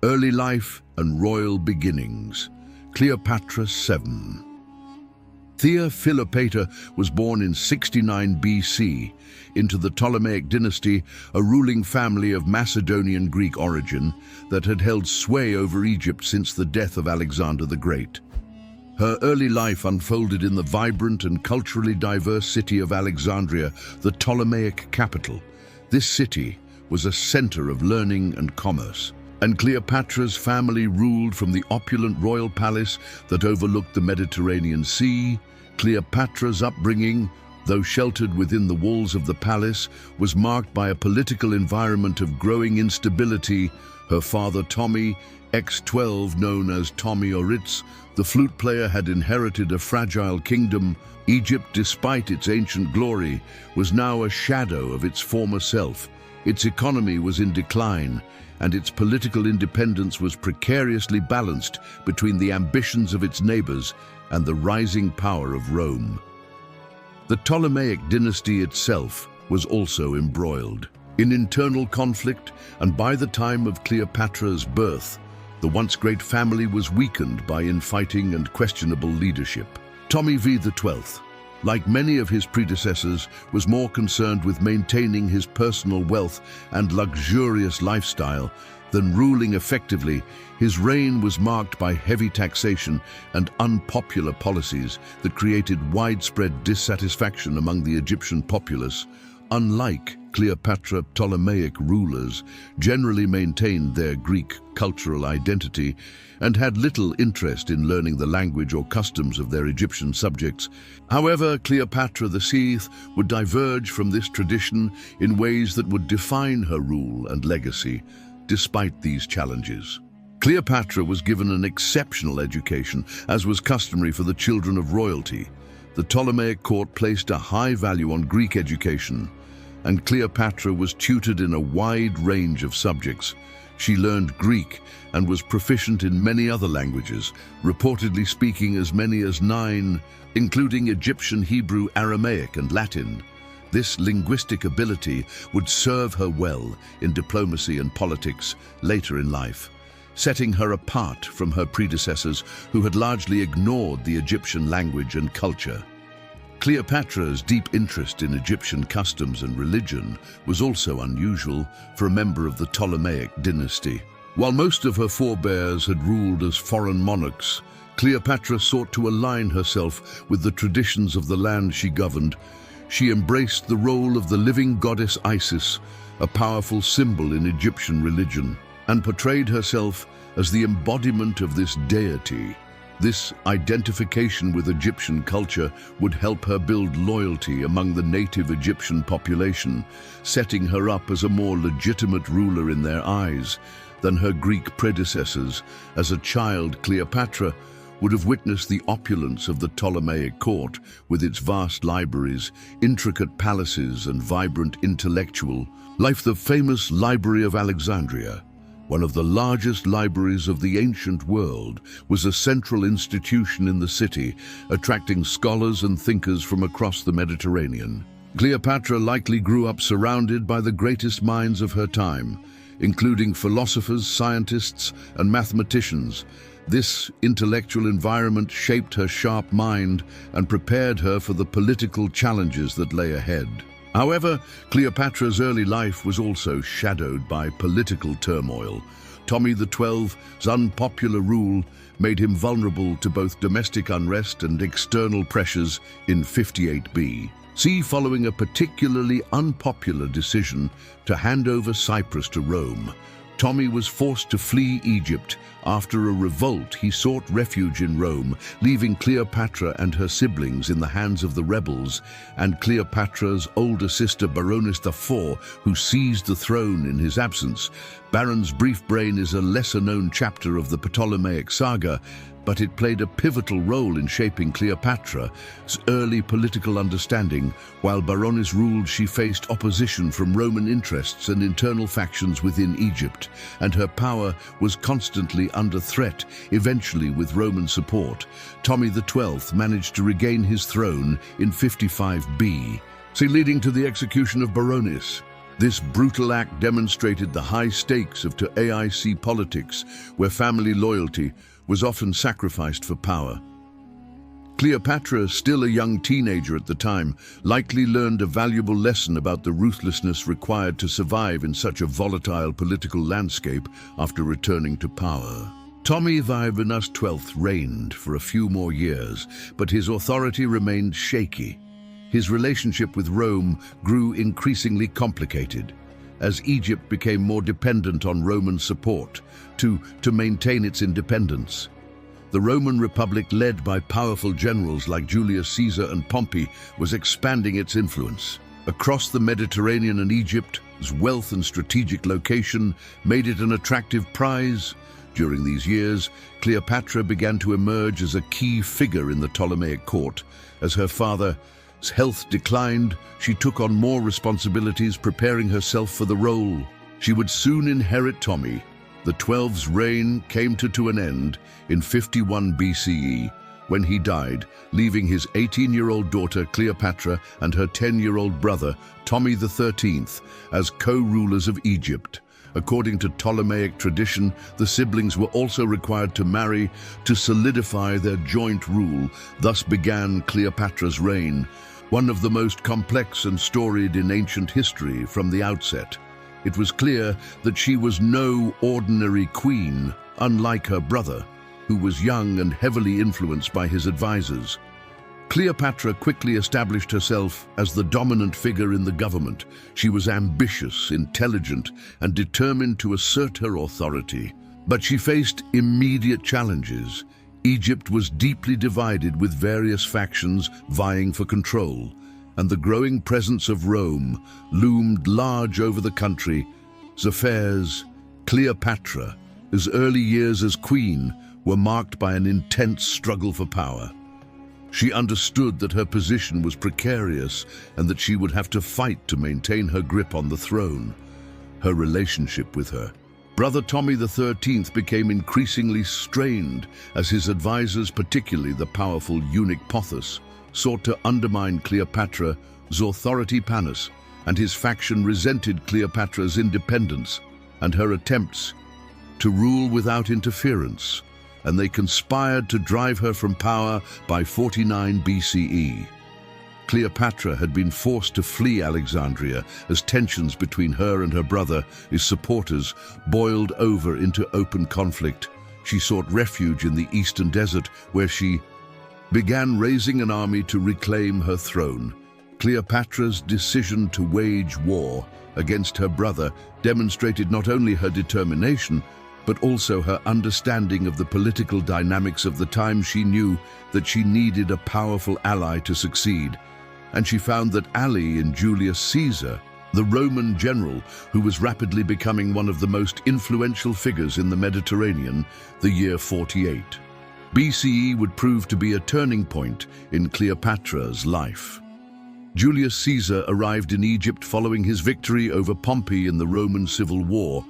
Early life and royal beginnings. Cleopatra 7. Thea Philopator was born in 69 BC into the Ptolemaic dynasty, a ruling family of Macedonian Greek origin that had held sway over Egypt since the death of Alexander the Great. Her early life unfolded in the vibrant and culturally diverse city of Alexandria, the Ptolemaic capital. This city was a center of learning and commerce, and Cleopatra's family ruled from the opulent royal palace that overlooked the Mediterranean Sea. Cleopatra's upbringing, though sheltered within the walls of the palace, was marked by a political environment of growing instability. Her father Ptolemy, X12, known as Ptolemy-Oryx, the flute player, had inherited a fragile kingdom. Egypt, despite its ancient glory, was now a shadow of its former self. Its economy was in decline, and its political independence was precariously balanced between the ambitions of its neighbors and the rising power of Rome. The Ptolemaic dynasty itself was also embroiled in internal conflict, and by the time of Cleopatra's birth, the once great family was weakened by infighting and questionable leadership. Ptolemy XII, like many of his predecessors, was more concerned with maintaining his personal wealth and luxurious lifestyle than ruling effectively. His reign was marked by heavy taxation and unpopular policies that created widespread dissatisfaction among the Egyptian populace. Unlike Cleopatra, Ptolemaic rulers generally maintained their Greek cultural identity and had little interest in learning the language or customs of their Egyptian subjects. However, Cleopatra VI would diverge from this tradition in ways that would define her rule and legacy. Despite these challenges, Cleopatra was given an exceptional education, as was customary for the children of royalty. The Ptolemaic court placed a high value on Greek education, and Cleopatra was tutored in a wide range of subjects. She learned Greek and was proficient in many other languages, reportedly speaking as many as 9, including Egyptian, Hebrew, Aramaic, and Latin. This linguistic ability would serve her well in diplomacy and politics later in life, setting her apart from her predecessors who had largely ignored the Egyptian language and culture. Cleopatra's deep interest in Egyptian customs and religion was also unusual for a member of the Ptolemaic dynasty. While most of her forebears had ruled as foreign monarchs, Cleopatra sought to align herself with the traditions of the land she governed. She embraced the role of the living goddess Isis, a powerful symbol in Egyptian religion, and portrayed herself as the embodiment of this deity. This identification with Egyptian culture would help her build loyalty among the native Egyptian population, setting her up as a more legitimate ruler in their eyes than her Greek predecessors. As a child, Cleopatra would have witnessed the opulence of the Ptolemaic court, with its vast libraries, intricate palaces, and vibrant intellectual life. The famous Library of Alexandria, one of the largest libraries of the ancient world, was a central institution in the city, attracting scholars and thinkers from across the Mediterranean. Cleopatra likely grew up surrounded by the greatest minds of her time, including philosophers, scientists, and mathematicians. This intellectual environment shaped her sharp mind and prepared her for the political challenges that lay ahead. However, Cleopatra's early life was also shadowed by political turmoil. Ptolemy XII's unpopular rule made him vulnerable to both domestic unrest and external pressures in 58 BC, following a particularly unpopular decision to hand over Cyprus to Rome. Ptolemy was forced to flee Egypt. After a revolt, he sought refuge in Rome, leaving Cleopatra and her siblings in the hands of the rebels, and Cleopatra's older sister Berenice IV, who seized the throne in his absence. Baron's brief reign is a lesser-known chapter of the Ptolemaic saga, but it played a pivotal role in shaping Cleopatra's early political understanding. While Berenice ruled, she faced opposition from Roman interests and internal factions within Egypt, and her power was constantly under threat. Eventually, with Roman support, Ptolemy XII managed to regain his throne in 55 BC, leading to the execution of Berenice. This brutal act demonstrated the high stakes of AIC politics, where family loyalty was often sacrificed for power. Cleopatra, still a young teenager at the time, likely learned a valuable lesson about the ruthlessness required to survive in such a volatile political landscape after returning to power. Ptolemy XII reigned for a few more years, but his authority remained shaky. His relationship with Rome grew increasingly complicated, as Egypt became more dependent on Roman support to maintain its independence. The Roman Republic, led by powerful generals like Julius Caesar and Pompey, was expanding its influence. Across the Mediterranean and Egypt's wealth and strategic location made it an attractive prize. During these years, Cleopatra began to emerge as a key figure in the Ptolemaic court. As her father's health declined, she took on more responsibilities, preparing herself for the role. She would soon inherit Ptolemy. The 12's reign came to an end in 51 BCE, when he died, leaving his 18-year-old daughter Cleopatra and her 10-year-old brother Ptolemy XIII as co-rulers of Egypt. According to Ptolemaic tradition, the siblings were also required to marry to solidify their joint rule. Thus began Cleopatra's reign, one of the most complex and storied in ancient history from the outset. It was clear that she was no ordinary queen, unlike her brother, who was young and heavily influenced by his advisors. Cleopatra quickly established herself as the dominant figure in the government. She was ambitious, intelligent, and determined to assert her authority. But she faced immediate challenges. Egypt was deeply divided, with various factions vying for control, and the growing presence of Rome loomed large over the country's affairs. Cleopatra's early years as queen were marked by an intense struggle for power. She understood that her position was precarious and that she would have to fight to maintain her grip on the throne. Her relationship with her brother Ptolemy XIII became increasingly strained as his advisors, particularly the powerful eunuch Pothinus, sought to undermine Cleopatra's authority. Panis and his faction resented Cleopatra's independence and her attempts to rule without interference, and they conspired to drive her from power by 49 BCE. Cleopatra had been forced to flee Alexandria as tensions between her and her brother, his supporters, boiled over into open conflict. She sought refuge in the eastern desert, where she began raising an army to reclaim her throne. Cleopatra's decision to wage war against her brother demonstrated not only her determination, but also her understanding of the political dynamics of the time. She knew that she needed a powerful ally to succeed, and she found that ally in Julius Caesar, the Roman general who was rapidly becoming one of the most influential figures in the Mediterranean. The year 48 BCE would prove to be a turning point in Cleopatra's life. Julius Caesar arrived in Egypt following his victory over Pompey in the Roman Civil War.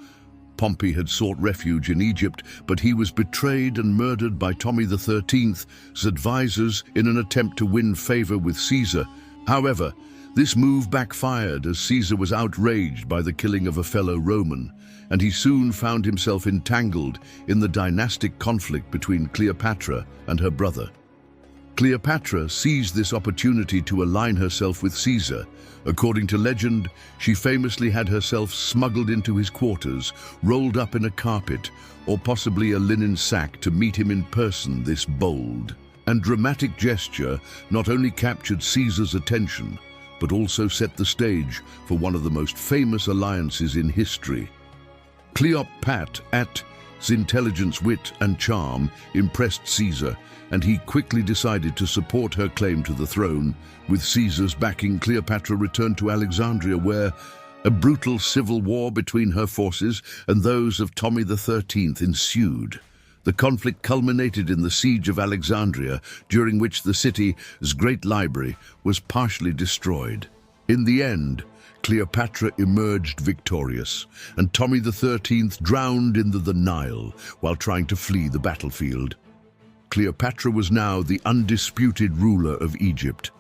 Pompey had sought refuge in Egypt, but he was betrayed and murdered by Ptolemy XIII's advisors in an attempt to win favor with Caesar. However, this move backfired, as Caesar was outraged by the killing of a fellow Roman, and he soon found himself entangled in the dynastic conflict between Cleopatra and her brother. Cleopatra seized this opportunity to align herself with Caesar. According to legend, she famously had herself smuggled into his quarters, rolled up in a carpet or possibly a linen sack to meet him in person. This bold and dramatic gesture not only captured Caesar's attention, but also set the stage for one of the most famous alliances in history. Cleopatra's intelligence, wit, and charm impressed Caesar, and he quickly decided to support her claim to the throne. With Caesar's backing, Cleopatra returned to Alexandria, where a brutal civil war between her forces and those of Ptolemy XIII ensued. The conflict culminated in the siege of Alexandria, during which the city's great library was partially destroyed. In the end, Cleopatra emerged victorious, and Ptolemy XIII drowned in the Nile while trying to flee the battlefield. Cleopatra was now the undisputed ruler of Egypt,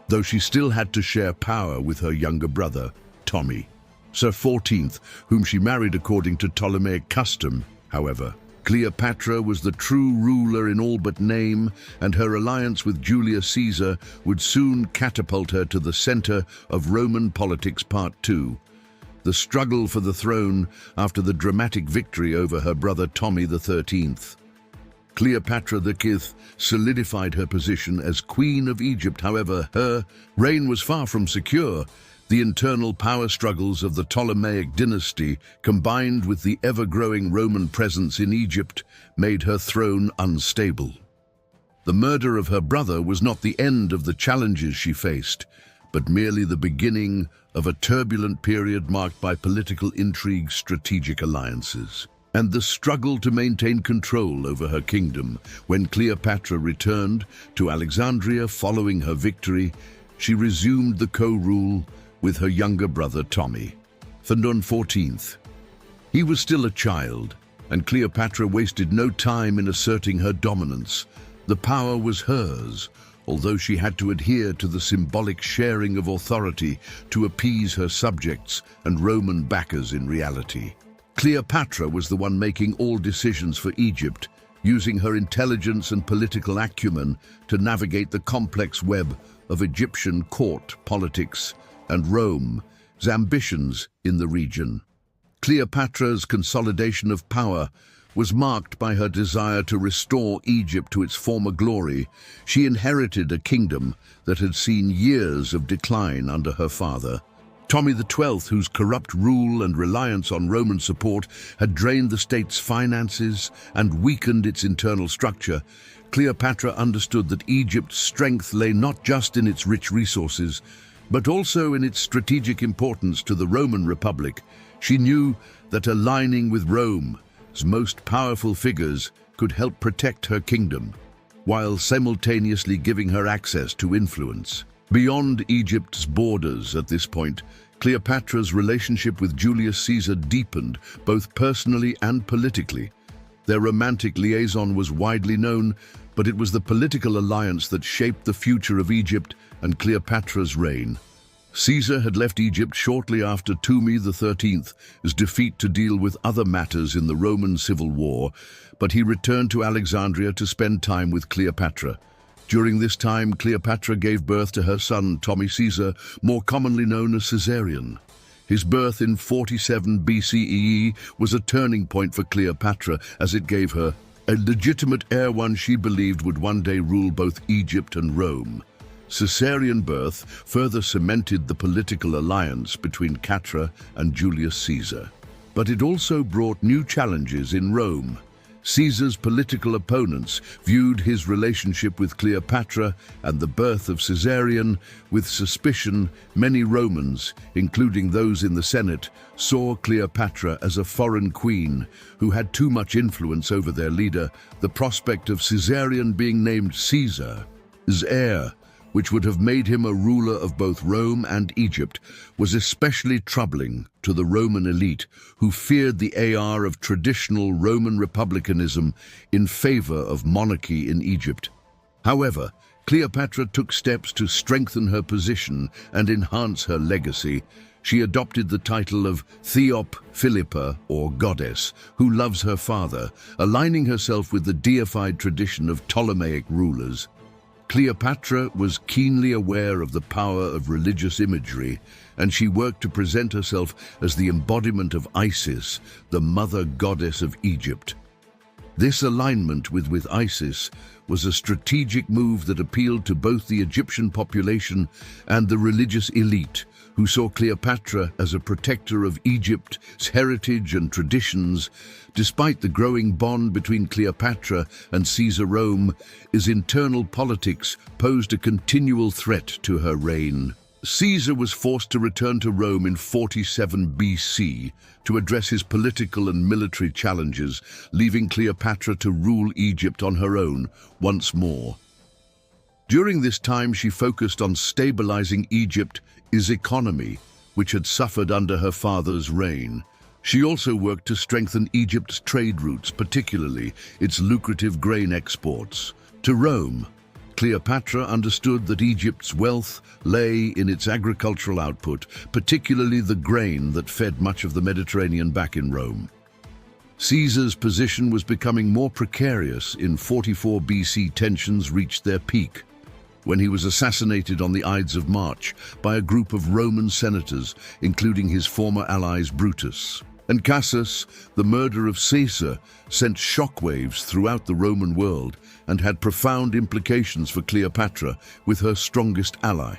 though she still had to share power with her younger brother, Ptolemy. Sir 14th, whom she married according to Ptolemaic custom, however. Cleopatra was the true ruler in all but name, and her alliance with Julius Caesar would soon catapult her to the center of Roman politics. Part 2. The struggle for the throne after the dramatic victory over her brother Tommy the 13th. Cleopatra the 5th solidified her position as Queen of Egypt. However, her reign was far from secure. The internal power struggles of the Ptolemaic dynasty, combined with the ever-growing Roman presence in Egypt, made her throne unstable. The murder of her brother was not the end of the challenges she faced, but merely the beginning of a turbulent period marked by political intrigue, strategic alliances, and the struggle to maintain control over her kingdom. When Cleopatra returned to Alexandria following her victory, she resumed the co-rule with her younger brother Tommy, Sir 14th. He was still a child, and Cleopatra wasted no time in asserting her dominance. The power was hers, although she had to adhere to the symbolic sharing of authority to appease her subjects and Roman backers in reality. Cleopatra was the one making all decisions for Egypt, using her intelligence and political acumen to navigate the complex web of Egyptian court politics and Rome's ambitions in the region. Cleopatra's consolidation of power was marked by her desire to restore Egypt to its former glory. She inherited a kingdom that had seen years of decline under her father, Tommy the 12th, whose corrupt rule and reliance on Roman support had drained the state's finances and weakened its internal structure. Cleopatra understood that Egypt's strength lay not just in its rich resources, but also in its strategic importance to the Roman Republic. She knew that aligning with Rome's most powerful figures could help protect her kingdom, while simultaneously giving her access to influence beyond Egypt's borders. At this point, Cleopatra's relationship with Julius Caesar deepened, both personally and politically. Their romantic liaison was widely known, but it was the political alliance that shaped the future of Egypt and Cleopatra's reign. Caesar had left Egypt shortly after Tommy the 13th's defeat to deal with other matters in the Roman Civil War, but he returned to Alexandria to spend time with Cleopatra. During this time, Cleopatra gave birth to her son, Tommy Caesar, more commonly known as Caesarion. His birth in 47 BCE was a turning point for Cleopatra, as it gave her a legitimate heir, one she believed would one day rule both Egypt and Rome. Caesarian birth further cemented the political alliance between Cleopatra and Julius Caesar. But it also brought new challenges in Rome. Caesar's political opponents viewed his relationship with Cleopatra and the birth of Caesarion with suspicion. Many Romans, including those in the Senate, saw Cleopatra as a foreign queen who had too much influence over their leader. The prospect of Caesarion being named Caesar's heir, which would have made him a ruler of both Rome and Egypt, was especially troubling to the Roman elite, who feared the era of traditional Roman republicanism in favor of monarchy in Egypt. However, Cleopatra took steps to strengthen her position and enhance her legacy. She adopted the title of Philippa, or goddess, who loves her father, aligning herself with the deified tradition of Ptolemaic rulers. Cleopatra was keenly aware of the power of religious imagery, and she worked to present herself as the embodiment of Isis, the mother goddess of Egypt. This alignment with Isis was a strategic move that appealed to both the Egyptian population and the religious elite, who saw Cleopatra as a protector of Egypt's heritage and traditions. Despite the growing bond between Cleopatra and Caesar, Rome's internal politics posed a continual threat to her reign. Caesar was forced to return to Rome in 47 BC to address his political and military challenges, leaving Cleopatra to rule Egypt on her own once more. During this time, she focused on stabilizing Egypt's economy, which had suffered under her father's reign. She also worked to strengthen Egypt's trade routes, particularly its lucrative grain exports to Rome. Cleopatra understood that Egypt's wealth lay in its agricultural output, particularly the grain that fed much of the Mediterranean back in Rome. Caesar's position was becoming more precarious. In 44 BC, tensions reached their peak when he was assassinated on the Ides of March by a group of Roman senators, including his former allies Brutus and Cassius. The murder of Caesar sent shockwaves throughout the Roman world and had profound implications for Cleopatra, with her strongest ally.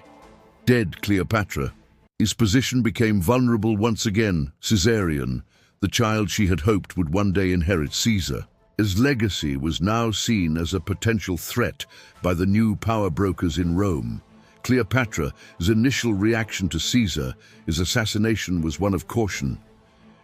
Dead Cleopatra, his position became vulnerable once again. Caesarion, the child she had hoped would one day inherit Caesar, his legacy was now seen as a potential threat by the new power brokers in Rome. Cleopatra's initial reaction to Caesar's assassination was one of caution.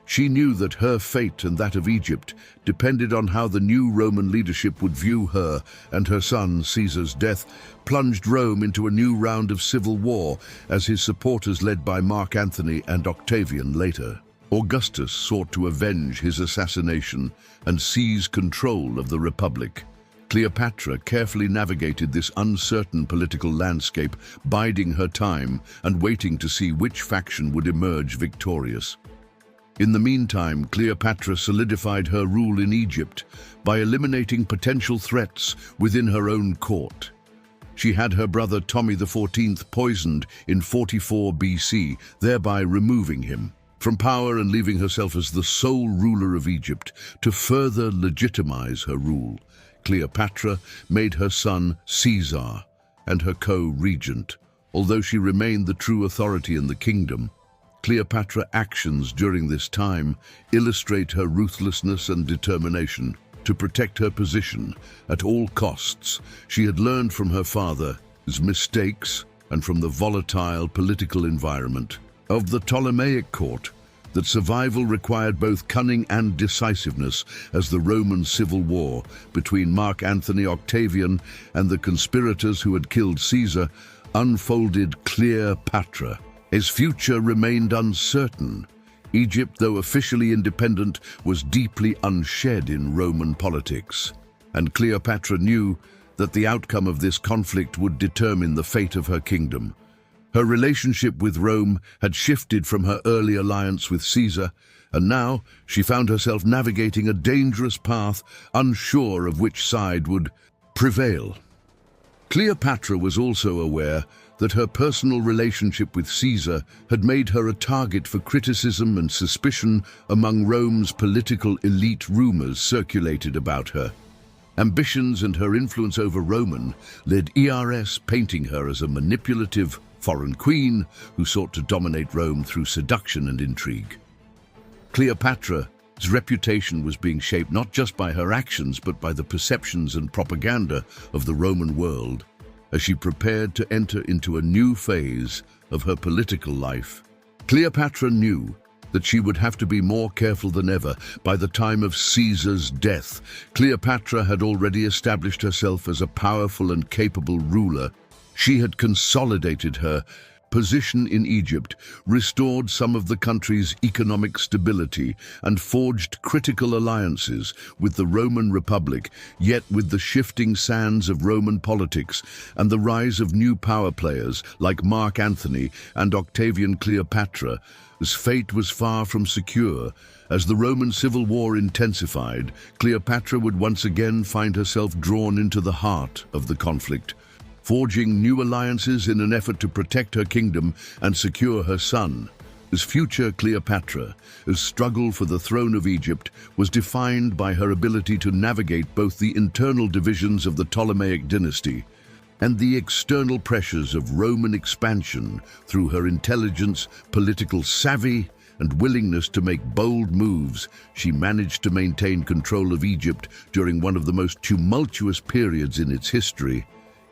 She knew that her fate and that of Egypt depended on how the new Roman leadership would view her, and her son Caesar's death plunged Rome into a new round of civil war as his supporters, led by Mark Antony and Octavian later, Augustus, sought to avenge his assassination and seize control of the Republic. Cleopatra carefully navigated this uncertain political landscape, biding her time and waiting to see which faction would emerge victorious. In the meantime, Cleopatra solidified her rule in Egypt by eliminating potential threats within her own court. She had her brother Ptolemy XIV poisoned in 44 BC, thereby removing him from power and leaving herself as the sole ruler of Egypt. To further legitimize her rule, Cleopatra made her son Caesar and her co-regent. Although she remained the true authority in the kingdom, Cleopatra's actions during this time illustrate her ruthlessness and determination to protect her position at all costs. She had learned from her father's mistakes and from the volatile political environment of the Ptolemaic court that survival required both cunning and decisiveness. As the Roman civil war between Mark Antony, Octavian, and the conspirators who had killed Caesar unfolded, Cleopatra's future remained uncertain. Egypt, though officially independent, was deeply unshed in Roman politics, and Cleopatra knew that the outcome of this conflict would determine the fate of her kingdom. Her relationship with Rome had shifted from her early alliance with Caesar, and now she found herself navigating a dangerous path, unsure of which side would prevail. Cleopatra was also aware that her personal relationship with Caesar had made her a target for criticism and suspicion among Rome's political elite. Rumors circulated about her ambitions and her influence over Roman led ERS painting her as a manipulative foreign queen who sought to dominate Rome through seduction and intrigue. Cleopatra's reputation was being shaped not just by her actions but by the perceptions and propaganda of the Roman world as she prepared to enter into a new phase of her political life. Cleopatra knew that she would have to be more careful than ever. By the time of Caesar's death, Cleopatra had already established herself as a powerful and capable ruler. She had consolidated her position in Egypt, restored some of the country's economic stability, and forged critical alliances with the Roman Republic. Yet with the shifting sands of Roman politics and the rise of new power players like Mark Antony and Octavian, Cleopatra's fate was far from secure. As the Roman civil war intensified, Cleopatra would once again find herself drawn into the heart of the conflict, forging new alliances in an effort to protect her kingdom and secure her son. As future Cleopatra's struggle for the throne of Egypt was defined by her ability to navigate both the internal divisions of the Ptolemaic dynasty and the external pressures of Roman expansion. Through her intelligence, political savvy, and willingness to make bold moves, she managed to maintain control of Egypt during one of the most tumultuous periods in its history.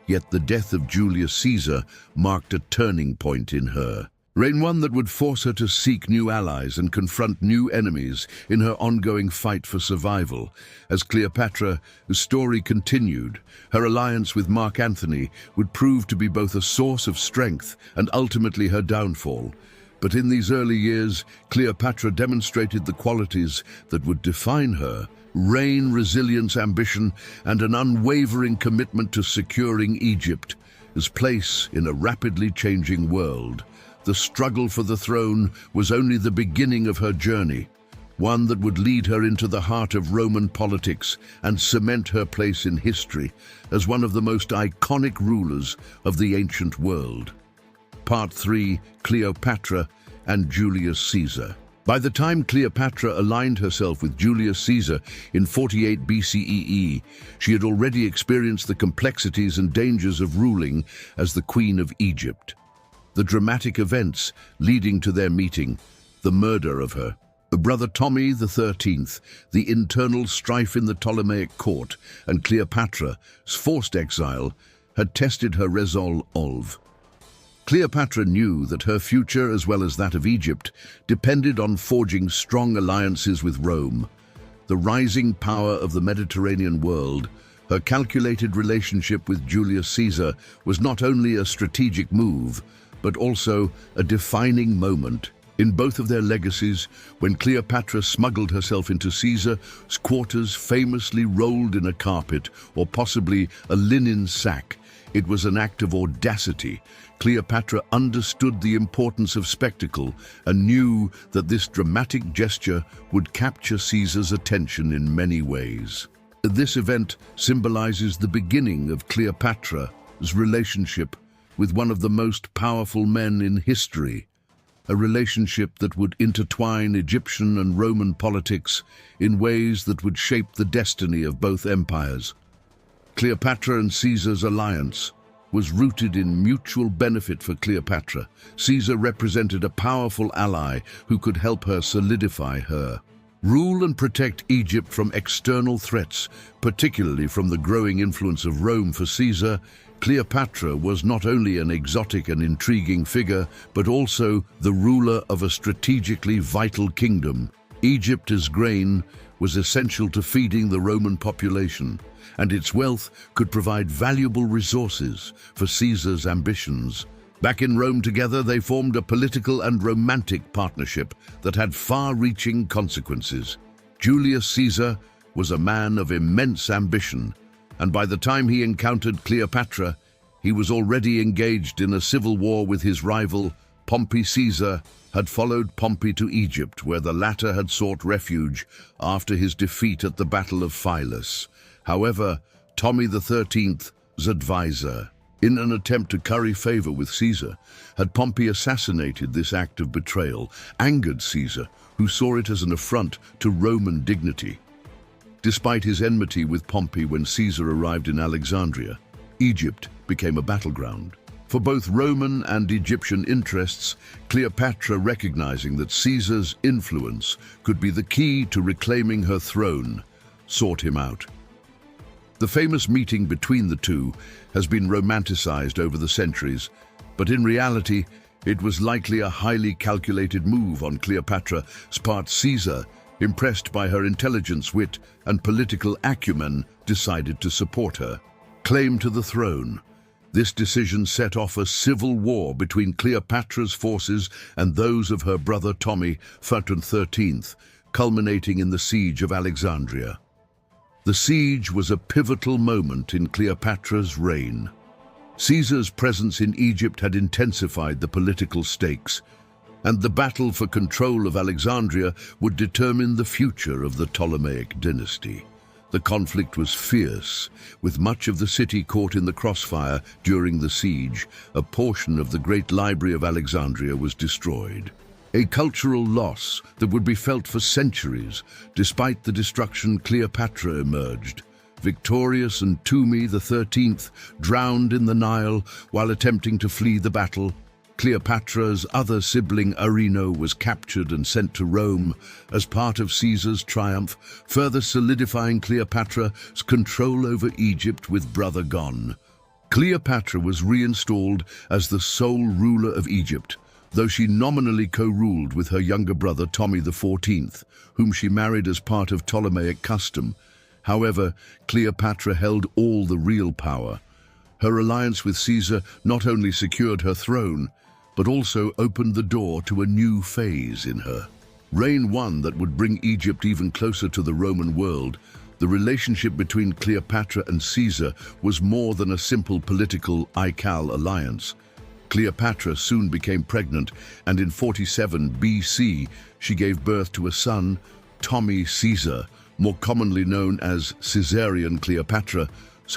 Yet the death of Julius Caesar marked a turning point in her reign, one that would force her to seek new allies and confront new enemies in her ongoing fight for survival. As Cleopatra's story continued, her alliance with Mark Antony would prove to be both a source of strength and ultimately her downfall. But in these early years, Cleopatra demonstrated the qualities that would define her: reign, resilience, ambition, and an unwavering commitment to securing Egypt's place in a rapidly changing world. The struggle for the throne was only the beginning of her journey, one that would lead her into the heart of Roman politics and cement her place in history as one of the most iconic rulers of the ancient world. Part 3: Cleopatra and Julius Caesar. By the time Cleopatra aligned herself with Julius Caesar in 48 BCE, she had already experienced the complexities and dangers of ruling as the Queen of Egypt. The dramatic events leading to their meeting, the murder of her brother Tommy XIII, the internal strife in the Ptolemaic court, and Cleopatra's forced exile had tested her resolve. Cleopatra knew that her future, as well as that of Egypt, depended on forging strong alliances with Rome. The rising power of the Mediterranean world, her calculated relationship with Julius Caesar, was not only a strategic move, but also a defining moment in both of their legacies. When Cleopatra smuggled herself into Caesar's quarters, famously rolled in a carpet or possibly a linen sack, it was an act of audacity. Cleopatra understood the importance of spectacle and knew that this dramatic gesture would capture Caesar's attention in many ways. This event symbolizes the beginning of Cleopatra's relationship with one of the most powerful men in history, a relationship that would intertwine Egyptian and Roman politics in ways that would shape the destiny of both empires. Cleopatra and Caesar's alliance was rooted in mutual benefit for Cleopatra. Caesar represented a powerful ally who could help her solidify her rule and protect Egypt from external threats, particularly from the growing influence of Rome. For Caesar, Cleopatra was not only an exotic and intriguing figure, but also the ruler of a strategically vital kingdom. Egypt's grain was essential to feeding the Roman population, and its wealth could provide valuable resources for Caesar's ambitions. Back in Rome together, they formed a political and romantic partnership that had far-reaching consequences. Julius Caesar was a man of immense ambition, and by the time he encountered Cleopatra, he was already engaged in a civil war with his rival. Pompey Caesar had followed Pompey to Egypt, where the latter had sought refuge after his defeat at the Battle of Philus. However, Tommy XIII's advisor, in an attempt to curry favor with Caesar, had Pompey assassinated. This act of betrayal angered Caesar, who saw it as an affront to Roman dignity. Despite his enmity with Pompey, when Caesar arrived in Alexandria, Egypt became a battleground. For both Roman and Egyptian interests, Cleopatra, recognizing that Caesar's influence could be the key to reclaiming her throne, sought him out. The famous meeting between the two has been romanticized over the centuries, but in reality, it was likely a highly calculated move on Cleopatra's part. Caesar, impressed by her intelligence, wit, and political acumen, decided to support her claim to the throne. This decision set off a civil war between Cleopatra's forces and those of her brother Tommy XIII, culminating in the siege of Alexandria. The siege was a pivotal moment in Cleopatra's reign. Caesar's presence in Egypt had intensified the political stakes, and the battle for control of Alexandria would determine the future of the Ptolemaic dynasty. The conflict was fierce, with much of the city caught in the crossfire. During the siege, a portion of the great library of Alexandria was destroyed, a cultural loss that would be felt for centuries. Despite the destruction, Cleopatra emerged victorious, and Tommy XIII drowned in the Nile while attempting to flee the battle. Cleopatra's other sibling, Arino, was captured and sent to Rome as part of Caesar's triumph, further solidifying Cleopatra's control over Egypt. With brother gone, Cleopatra was reinstalled as the sole ruler of Egypt, though she nominally co-ruled with her younger brother Tommy XIV, whom she married as part of Ptolemaic custom. However, Cleopatra held all the real power. Her alliance with Caesar not only secured her throne, but also opened the door to a new phase in her Reign one that would bring Egypt even closer to the Roman world. The relationship between Cleopatra and Caesar was more than a simple political Ical alliance. Cleopatra soon became pregnant, and in 47 BC, she gave birth to a son, Ptolemy Caesar, more commonly known as Caesarian Cleopatra.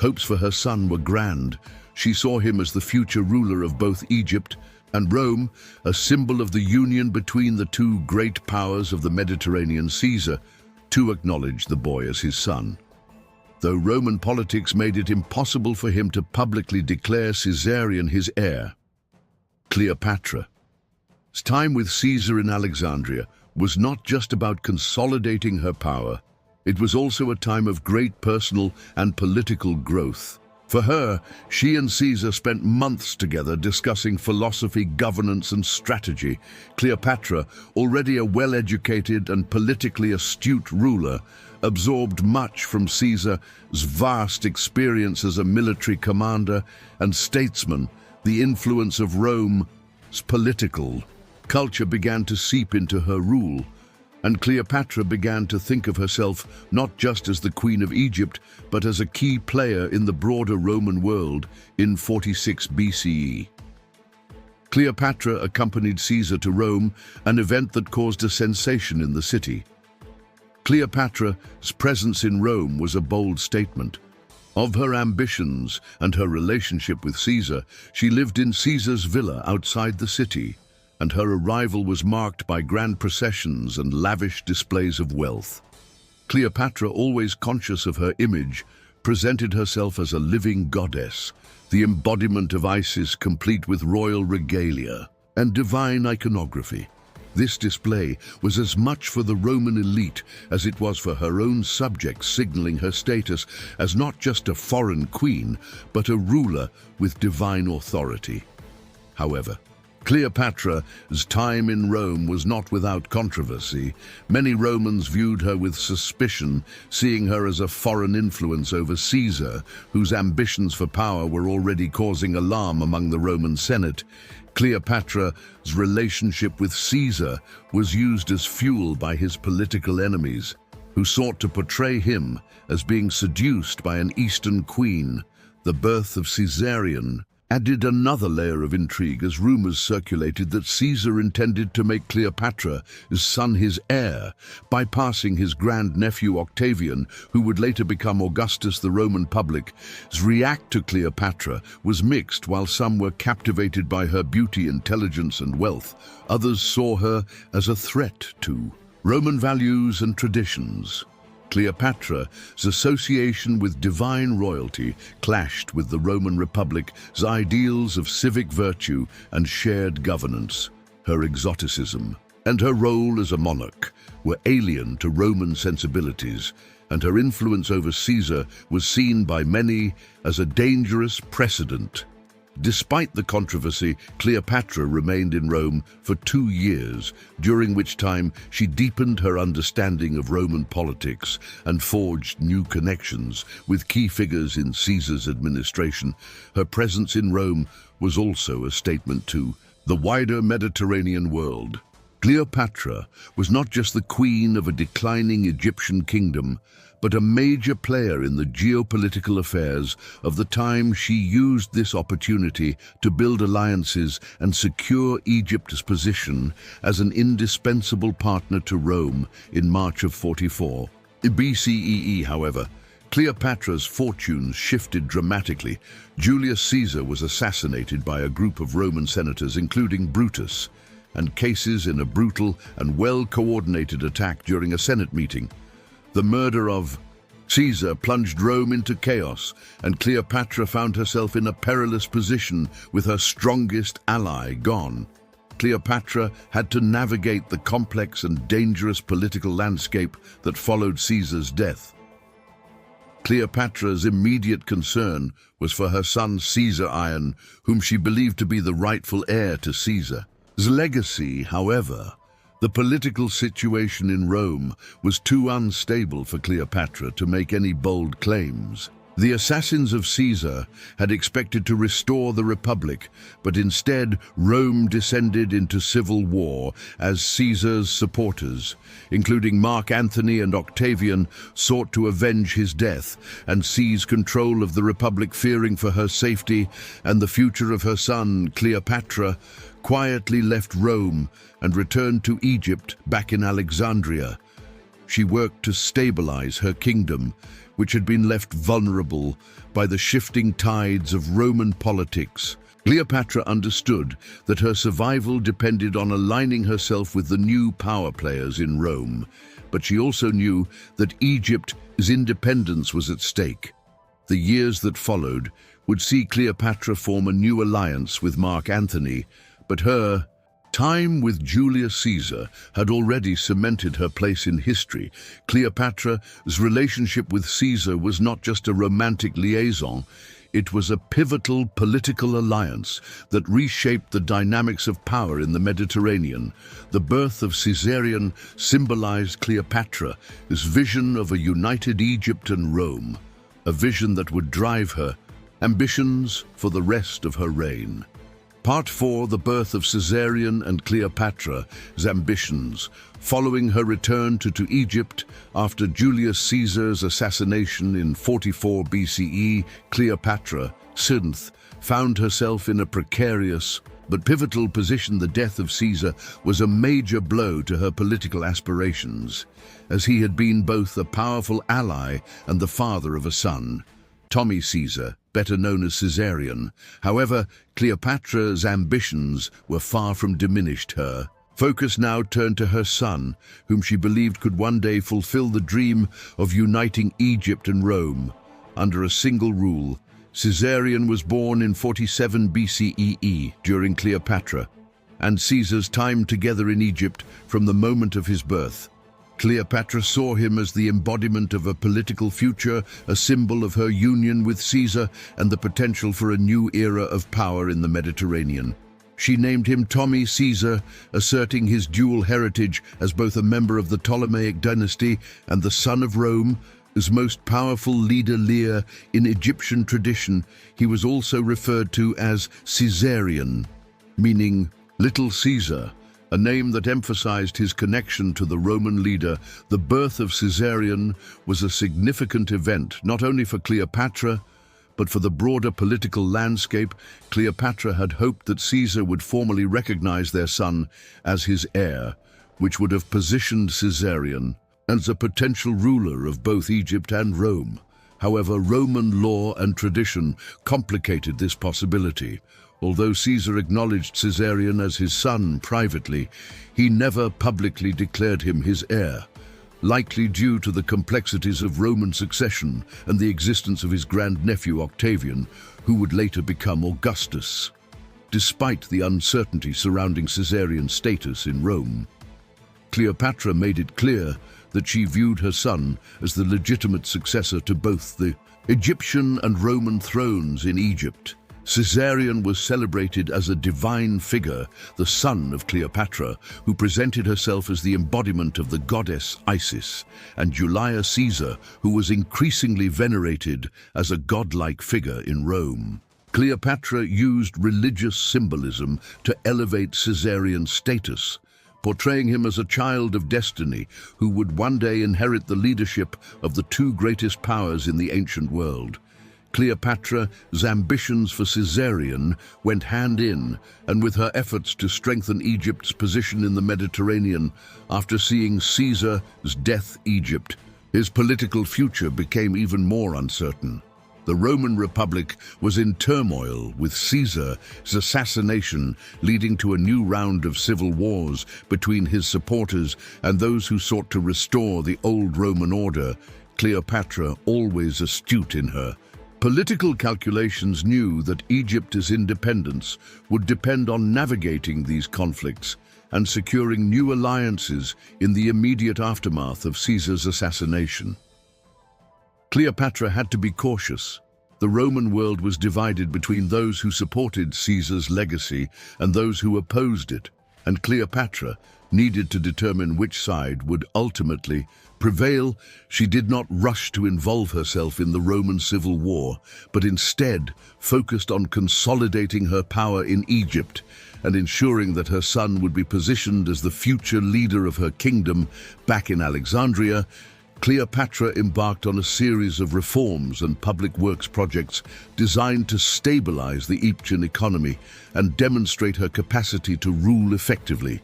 Hopes for her son were grand. She saw him as the future ruler of both Egypt and Rome, a symbol of the union between the two great powers of the Mediterranean. Caesar, too, acknowledged the boy as his son, though Roman politics made it impossible for him to publicly declare Caesarion his heir. Cleopatra's time with Caesar in Alexandria was not just about consolidating her power, it was also a time of great personal and political growth. For her, she and Caesar spent months together discussing philosophy, governance, and strategy. Cleopatra, already a well-educated and politically astute ruler, absorbed much from Caesar's vast experience as a military commander and statesman. The influence of Rome's political culture began to seep into her rule, and Cleopatra began to think of herself not just as the Queen of Egypt, but as a key player in the broader Roman world in 46 BCE. Cleopatra accompanied Caesar to Rome, an event that caused a sensation in the city. Cleopatra's presence in Rome was a bold statement. Of her ambitions and her relationship with Caesar, she lived in Caesar's villa outside the city, and her arrival was marked by grand processions and lavish displays of wealth. Cleopatra, always conscious of her image, presented herself as a living goddess, the embodiment of Isis, complete with royal regalia and divine iconography. This display was as much for the Roman elite as it was for her own subjects, signaling her status as not just a foreign queen, but a ruler with divine authority. However, Cleopatra's time in Rome was not without controversy. Many Romans viewed her with suspicion, seeing her as a foreign influence over Caesar, whose ambitions for power were already causing alarm among the Roman Senate. Cleopatra's relationship with Caesar was used as fuel by his political enemies, who sought to portray him as being seduced by an Eastern queen. The birth of Caesarion added another layer of intrigue as rumors circulated that Caesar intended to make Cleopatra's son his heir, bypassing his grandnephew Octavian, who would later become Augustus. The Roman public's reaction to Cleopatra was mixed. While some were captivated by her beauty, intelligence, and wealth, others saw her as a threat to Roman values and traditions. Cleopatra's association with divine royalty clashed with the Roman Republic's ideals of civic virtue and shared governance. Her exoticism and her role as a monarch were alien to Roman sensibilities, and her influence over Caesar was seen by many as a dangerous precedent. Despite the controversy, Cleopatra remained in Rome for 2 years, during which time she deepened her understanding of Roman politics and forged new connections with key figures in Caesar's administration. Her presence in Rome was also a statement to the wider Mediterranean world. Cleopatra was not just the queen of a declining Egyptian kingdom, but a major player in the geopolitical affairs of the time. She used this opportunity to build alliances and secure Egypt's position as an indispensable partner to Rome in March of 44 BCE. However, Cleopatra's fortunes shifted dramatically. Julius Caesar was assassinated by a group of Roman senators, including Brutus, and cases in a brutal and well-coordinated attack during a Senate meeting. The murder of Caesar plunged Rome into chaos, and Cleopatra found herself in a perilous position with her strongest ally gone. Cleopatra had to navigate the complex and dangerous political landscape that followed Caesar's death. Cleopatra's immediate concern was for her son Caesarion, whom she believed to be the rightful heir to Caesar's legacy. However, the political situation in Rome was too unstable for Cleopatra to make any bold claims. The assassins of Caesar had expected to restore the Republic, but instead Rome descended into civil war as Caesar's supporters, including Mark Antony and Octavian, sought to avenge his death and seize control of the Republic, fearing for her safety and the future of her son. Cleopatra quietly left Rome and returned to Egypt back in Alexandria. She worked to stabilize her kingdom, which had been left vulnerable by the shifting tides of Roman politics. Cleopatra understood that her survival depended on aligning herself with the new power players in Rome, but she also knew that Egypt's independence was at stake. The years that followed would see Cleopatra form a new alliance with Mark Antony, but her time with Julius Caesar had already cemented her place in history. Cleopatra's relationship with Caesar was not just a romantic liaison, it was a pivotal political alliance that reshaped the dynamics of power in the Mediterranean. The birth of Caesarion symbolized Cleopatra's vision of a united Egypt and Rome, a vision that would drive her ambitions for the rest of her reign. Part 4. The birth of Caesarion and Cleopatra's ambitions. Following her return to Egypt after Julius Caesar's assassination in 44 BCE, Cleopatra found herself in a precarious but pivotal position. The death of Caesar was a major blow to her political aspirations, as he had been both a powerful ally and the father of a son, Tommy Caesar, better known as Caesarion. However, Cleopatra's ambitions were far from diminished. Her focus now turned to her son, whom she believed could one day fulfill the dream of uniting Egypt and Rome under a single rule. Caesarion was born in 47 BCE during Cleopatra and Caesar's time together in Egypt. From the moment of his birth, Cleopatra saw him as the embodiment of a political future, a symbol of her union with Caesar and the potential for a new era of power in the Mediterranean. She named him Tommy Caesar, asserting his dual heritage as both a member of the Ptolemaic dynasty and the son of Rome's most powerful leader. In Egyptian tradition, he was also referred to as Caesarion, meaning Little Caesar, a name that emphasized his connection to the Roman leader. The birth of Caesarion was a significant event, not only for Cleopatra, but for the broader political landscape. Cleopatra had hoped that Caesar would formally recognize their son as his heir, which would have positioned Caesarion as a potential ruler of both Egypt and Rome. However, Roman law and tradition complicated this possibility. Although Caesar acknowledged Caesarion as his son privately, he never publicly declared him his heir, likely due to the complexities of Roman succession and the existence of his grandnephew Octavian, who would later become Augustus. Despite the uncertainty surrounding Caesarion's status in Rome, Cleopatra made it clear that she viewed her son as the legitimate successor to both the Egyptian and Roman thrones in Egypt. Caesarion was celebrated as a divine figure, the son of Cleopatra, who presented herself as the embodiment of the goddess Isis, and Julius Caesar, who was increasingly venerated as a godlike figure in Rome. Cleopatra used religious symbolism to elevate Caesarion's status, portraying him as a child of destiny who would one day inherit the leadership of the two greatest powers in the ancient world. Cleopatra's ambitions for Caesarion went hand in and with her efforts to strengthen Egypt's position in the Mediterranean. After seeing Caesar's death, his political future became even more uncertain. The Roman Republic was in turmoil, with Caesar's assassination leading to a new round of civil wars between his supporters and those who sought to restore the old Roman order. Cleopatra, always astute in her political calculations, knew that Egypt's independence would depend on navigating these conflicts and securing new alliances in the immediate aftermath of Caesar's assassination. Cleopatra had to be cautious. The Roman world was divided between those who supported Caesar's legacy and those who opposed it. and Cleopatra needed to determine which side would ultimately prevail. She did not rush to involve herself in the Roman civil war, but instead focused on consolidating her power in Egypt and ensuring that her son would be positioned as the future leader of her kingdom. Back in Alexandria, Cleopatra embarked on a series of reforms and public works projects designed to stabilize the Egyptian economy and demonstrate her capacity to rule effectively.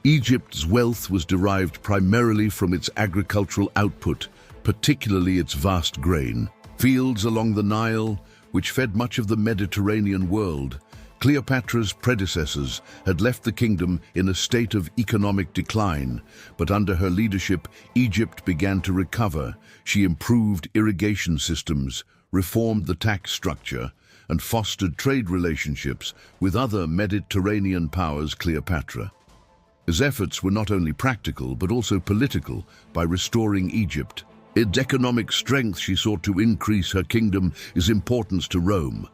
Egypt's wealth was derived primarily from its agricultural output, particularly its vast grain fields along the Nile, which fed much of the Mediterranean world. Cleopatra's predecessors had left the kingdom in a state of economic decline, but under her leadership, Egypt began to recover. She improved irrigation systems, reformed the tax structure, and fostered trade relationships with other Mediterranean powers. Cleopatra. His efforts were not only practical but also political. By restoring Egypt, its economic strength, she sought to increase her kingdom's importance to Rome.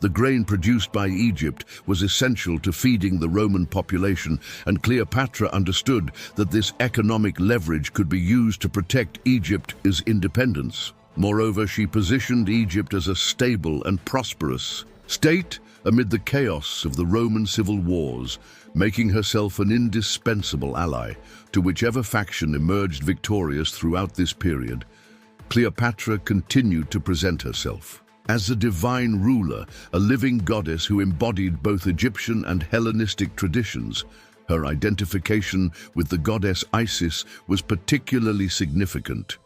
The grain produced by Egypt was essential to feeding the Roman population, and Cleopatra understood that this economic leverage could be used to protect Egypt's independence. Moreover, she positioned Egypt as a stable and prosperous state amid the chaos of the Roman civil wars, making herself an indispensable ally to whichever faction emerged victorious throughout this period. Cleopatra continued to present herself as a divine ruler, a living goddess who embodied both Egyptian and Hellenistic traditions. Her identification with the goddess Isis was particularly significant.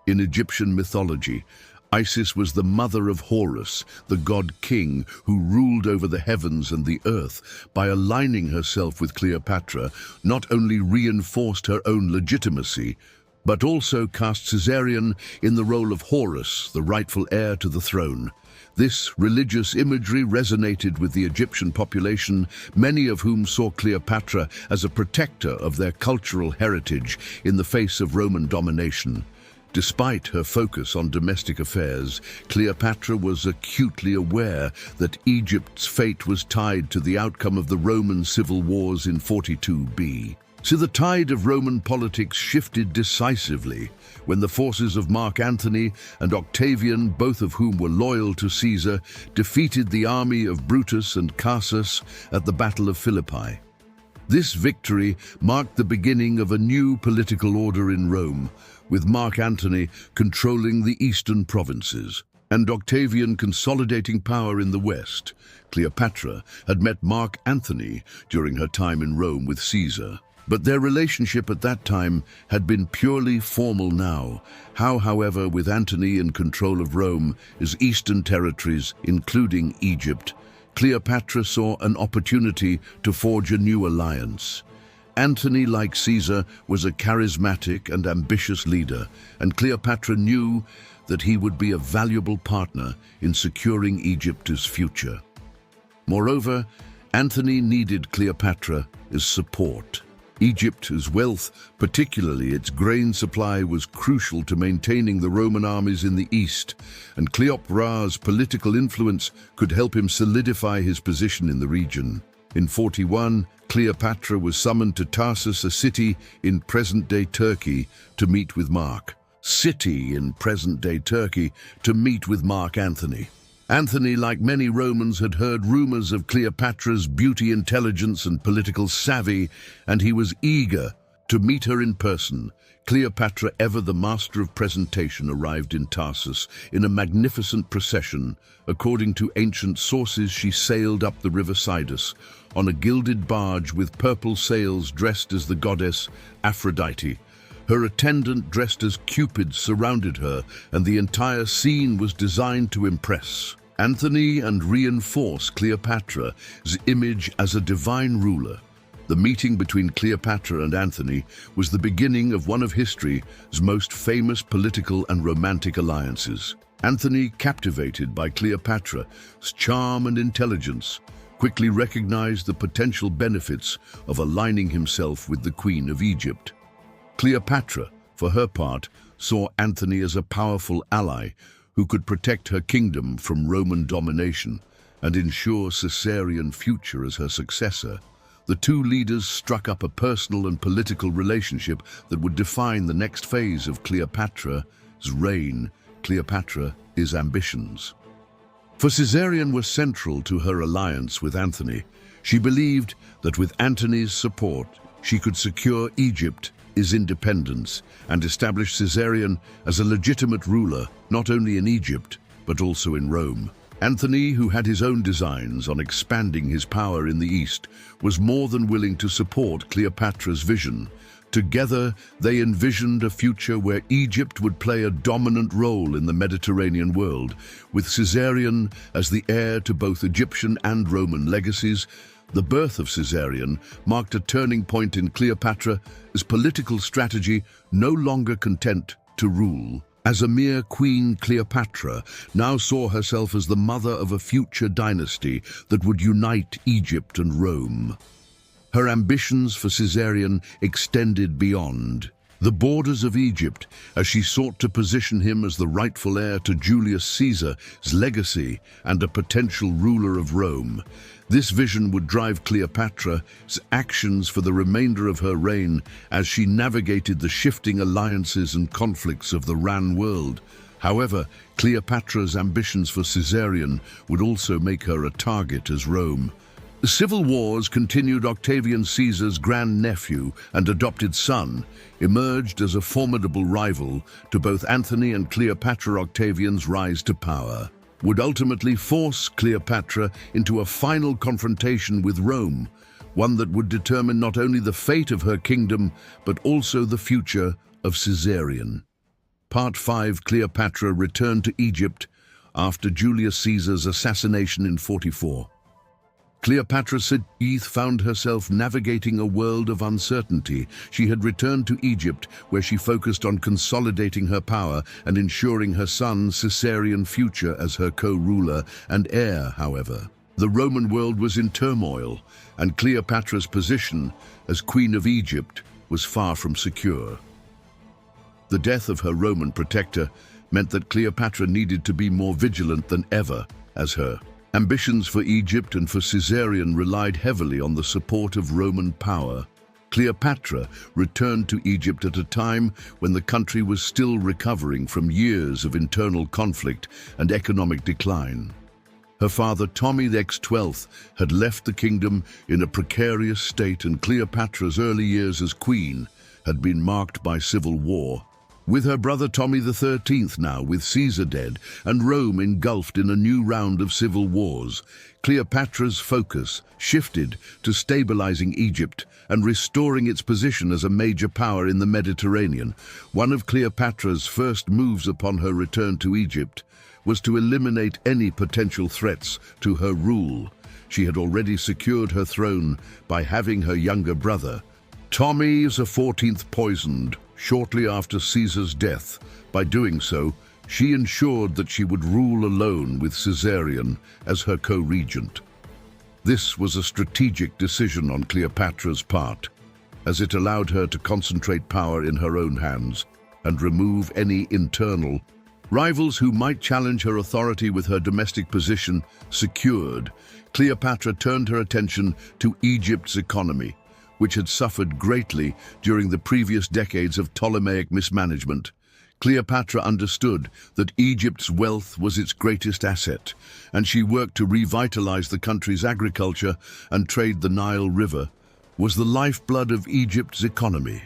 In Egyptian mythology, Isis was the mother of Horus, the god-king who ruled over the heavens and the earth. By aligning herself with Cleopatra, not only reinforced her own legitimacy, but also cast Caesarion in the role of Horus, the rightful heir to the throne. This religious imagery resonated with the Egyptian population, many of whom saw Cleopatra as a protector of their cultural heritage in the face of Roman domination. Despite her focus on domestic affairs, Cleopatra was acutely aware that Egypt's fate was tied to the outcome of the Roman civil wars in 42 B. So the tide of Roman politics shifted decisively when the forces of Mark Antony and Octavian, both of whom were loyal to Caesar, defeated the army of Brutus and Cassius at the Battle of Philippi. This victory marked the beginning of a new political order in Rome, with Mark Antony controlling the eastern provinces and Octavian consolidating power in the west. Cleopatra had met Mark Antony during her time in Rome with Caesar, but their relationship at that time had been purely formal now. However, with Antony in control of Rome, his eastern territories, including Egypt, Cleopatra saw an opportunity to forge a new alliance. Antony, like Caesar, was a charismatic and ambitious leader, and Cleopatra knew that he would be a valuable partner in securing Egypt's future. Moreover, Antony needed Cleopatra's support. Egypt's wealth, particularly its grain supply, was crucial to maintaining the Roman armies in the east, and Cleopatra's political influence could help him solidify his position in the region. In 41, Cleopatra was summoned to Tarsus, a city in present-day Turkey, to meet with Mark Antony. Antony, like many Romans, had heard rumors of Cleopatra's beauty, intelligence, and political savvy, and he was eager to meet her in person. Cleopatra, ever the master of presentation, arrived in Tarsus in a magnificent procession. According to ancient sources, she sailed up the river Cydus on a gilded barge with purple sails, dressed as the goddess Aphrodite. Her attendant, dressed as Cupid, surrounded her, and the entire scene was designed to impress Antony and reinforce Cleopatra's image as a divine ruler. The meeting between Cleopatra and Antony was the beginning of one of history's most famous political and romantic alliances. Antony, captivated by Cleopatra's charm and intelligence, quickly recognized the potential benefits of aligning himself with the Queen of Egypt. Cleopatra, for her part, saw Antony as a powerful ally who could protect her kingdom from Roman domination and ensure Caesarian future as her successor. The two leaders struck up a personal and political relationship that would define the next phase of Cleopatra's reign, Cleopatra's ambitions. For Caesarion was central to her alliance with Antony. She believed that with Antony's support, she could secure Egypt's independence and establish Caesarion as a legitimate ruler, not only in Egypt, but also in Rome. Antony, who had his own designs on expanding his power in the East, was more than willing to support Cleopatra's vision. Together, they envisioned a future where Egypt would play a dominant role in the Mediterranean world, with Caesarion as the heir to both Egyptian and Roman legacies. The birth of Caesarion marked a turning point in Cleopatra's political strategy, no longer content to rule. As a mere Queen Cleopatra now saw herself as the mother of a future dynasty that would unite Egypt and Rome. Her ambitions for Caesarion extended beyond the borders of Egypt as she sought to position him as the rightful heir to Julius Caesar's legacy and a potential ruler of Rome. This vision would drive Cleopatra's actions for the remainder of her reign as she navigated the shifting alliances and conflicts of the Ran world. However, Cleopatra's ambitions for Caesarion would also make her a target as Rome. The civil wars continued. Octavian Caesar's grandnephew and adopted son emerged as a formidable rival to both Antony and Cleopatra. Octavian's rise to power would ultimately force Cleopatra into a final confrontation with Rome, one that would determine not only the fate of her kingdom, but also the future of Caesarion. Part 5. Cleopatra returned to Egypt after Julius Caesar's assassination in 44. Cleopatra found herself navigating a world of uncertainty. She had returned to Egypt, where she focused on consolidating her power and ensuring her son Caesarion's future as her co-ruler and heir. However, the Roman world was in turmoil, and Cleopatra's position as Queen of Egypt was far from secure. The death of her Roman protector meant that Cleopatra needed to be more vigilant than ever, as her ambitions for Egypt and for Caesarion relied heavily on the support of Roman power. Cleopatra returned to Egypt at a time when the country was still recovering from years of internal conflict and economic decline. Her father, Ptolemy XII, had left the kingdom in a precarious state, and Cleopatra's early years as queen had been marked by civil war. With her brother Ptolemy XIII now, with Caesar dead and Rome engulfed in a new round of civil wars, Cleopatra's focus shifted to stabilizing Egypt and restoring its position as a major power in the Mediterranean. One of Cleopatra's first moves upon her return to Egypt was to eliminate any potential threats to her rule. She had already secured her throne by having her younger brother, Ptolemy XIV, poisoned shortly after Caesar's death. By doing so, she ensured that she would rule alone with Caesarion as her co-regent. This was a strategic decision on Cleopatra's part, as it allowed her to concentrate power in her own hands and remove any internal rivals who might challenge her authority. With her domestic position secured, Cleopatra turned her attention to Egypt's economy, which had suffered greatly during the previous decades of Ptolemaic mismanagement. Cleopatra understood that Egypt's wealth was its greatest asset, and she worked to revitalize the country's agriculture and trade. The Nile River was the lifeblood of Egypt's economy,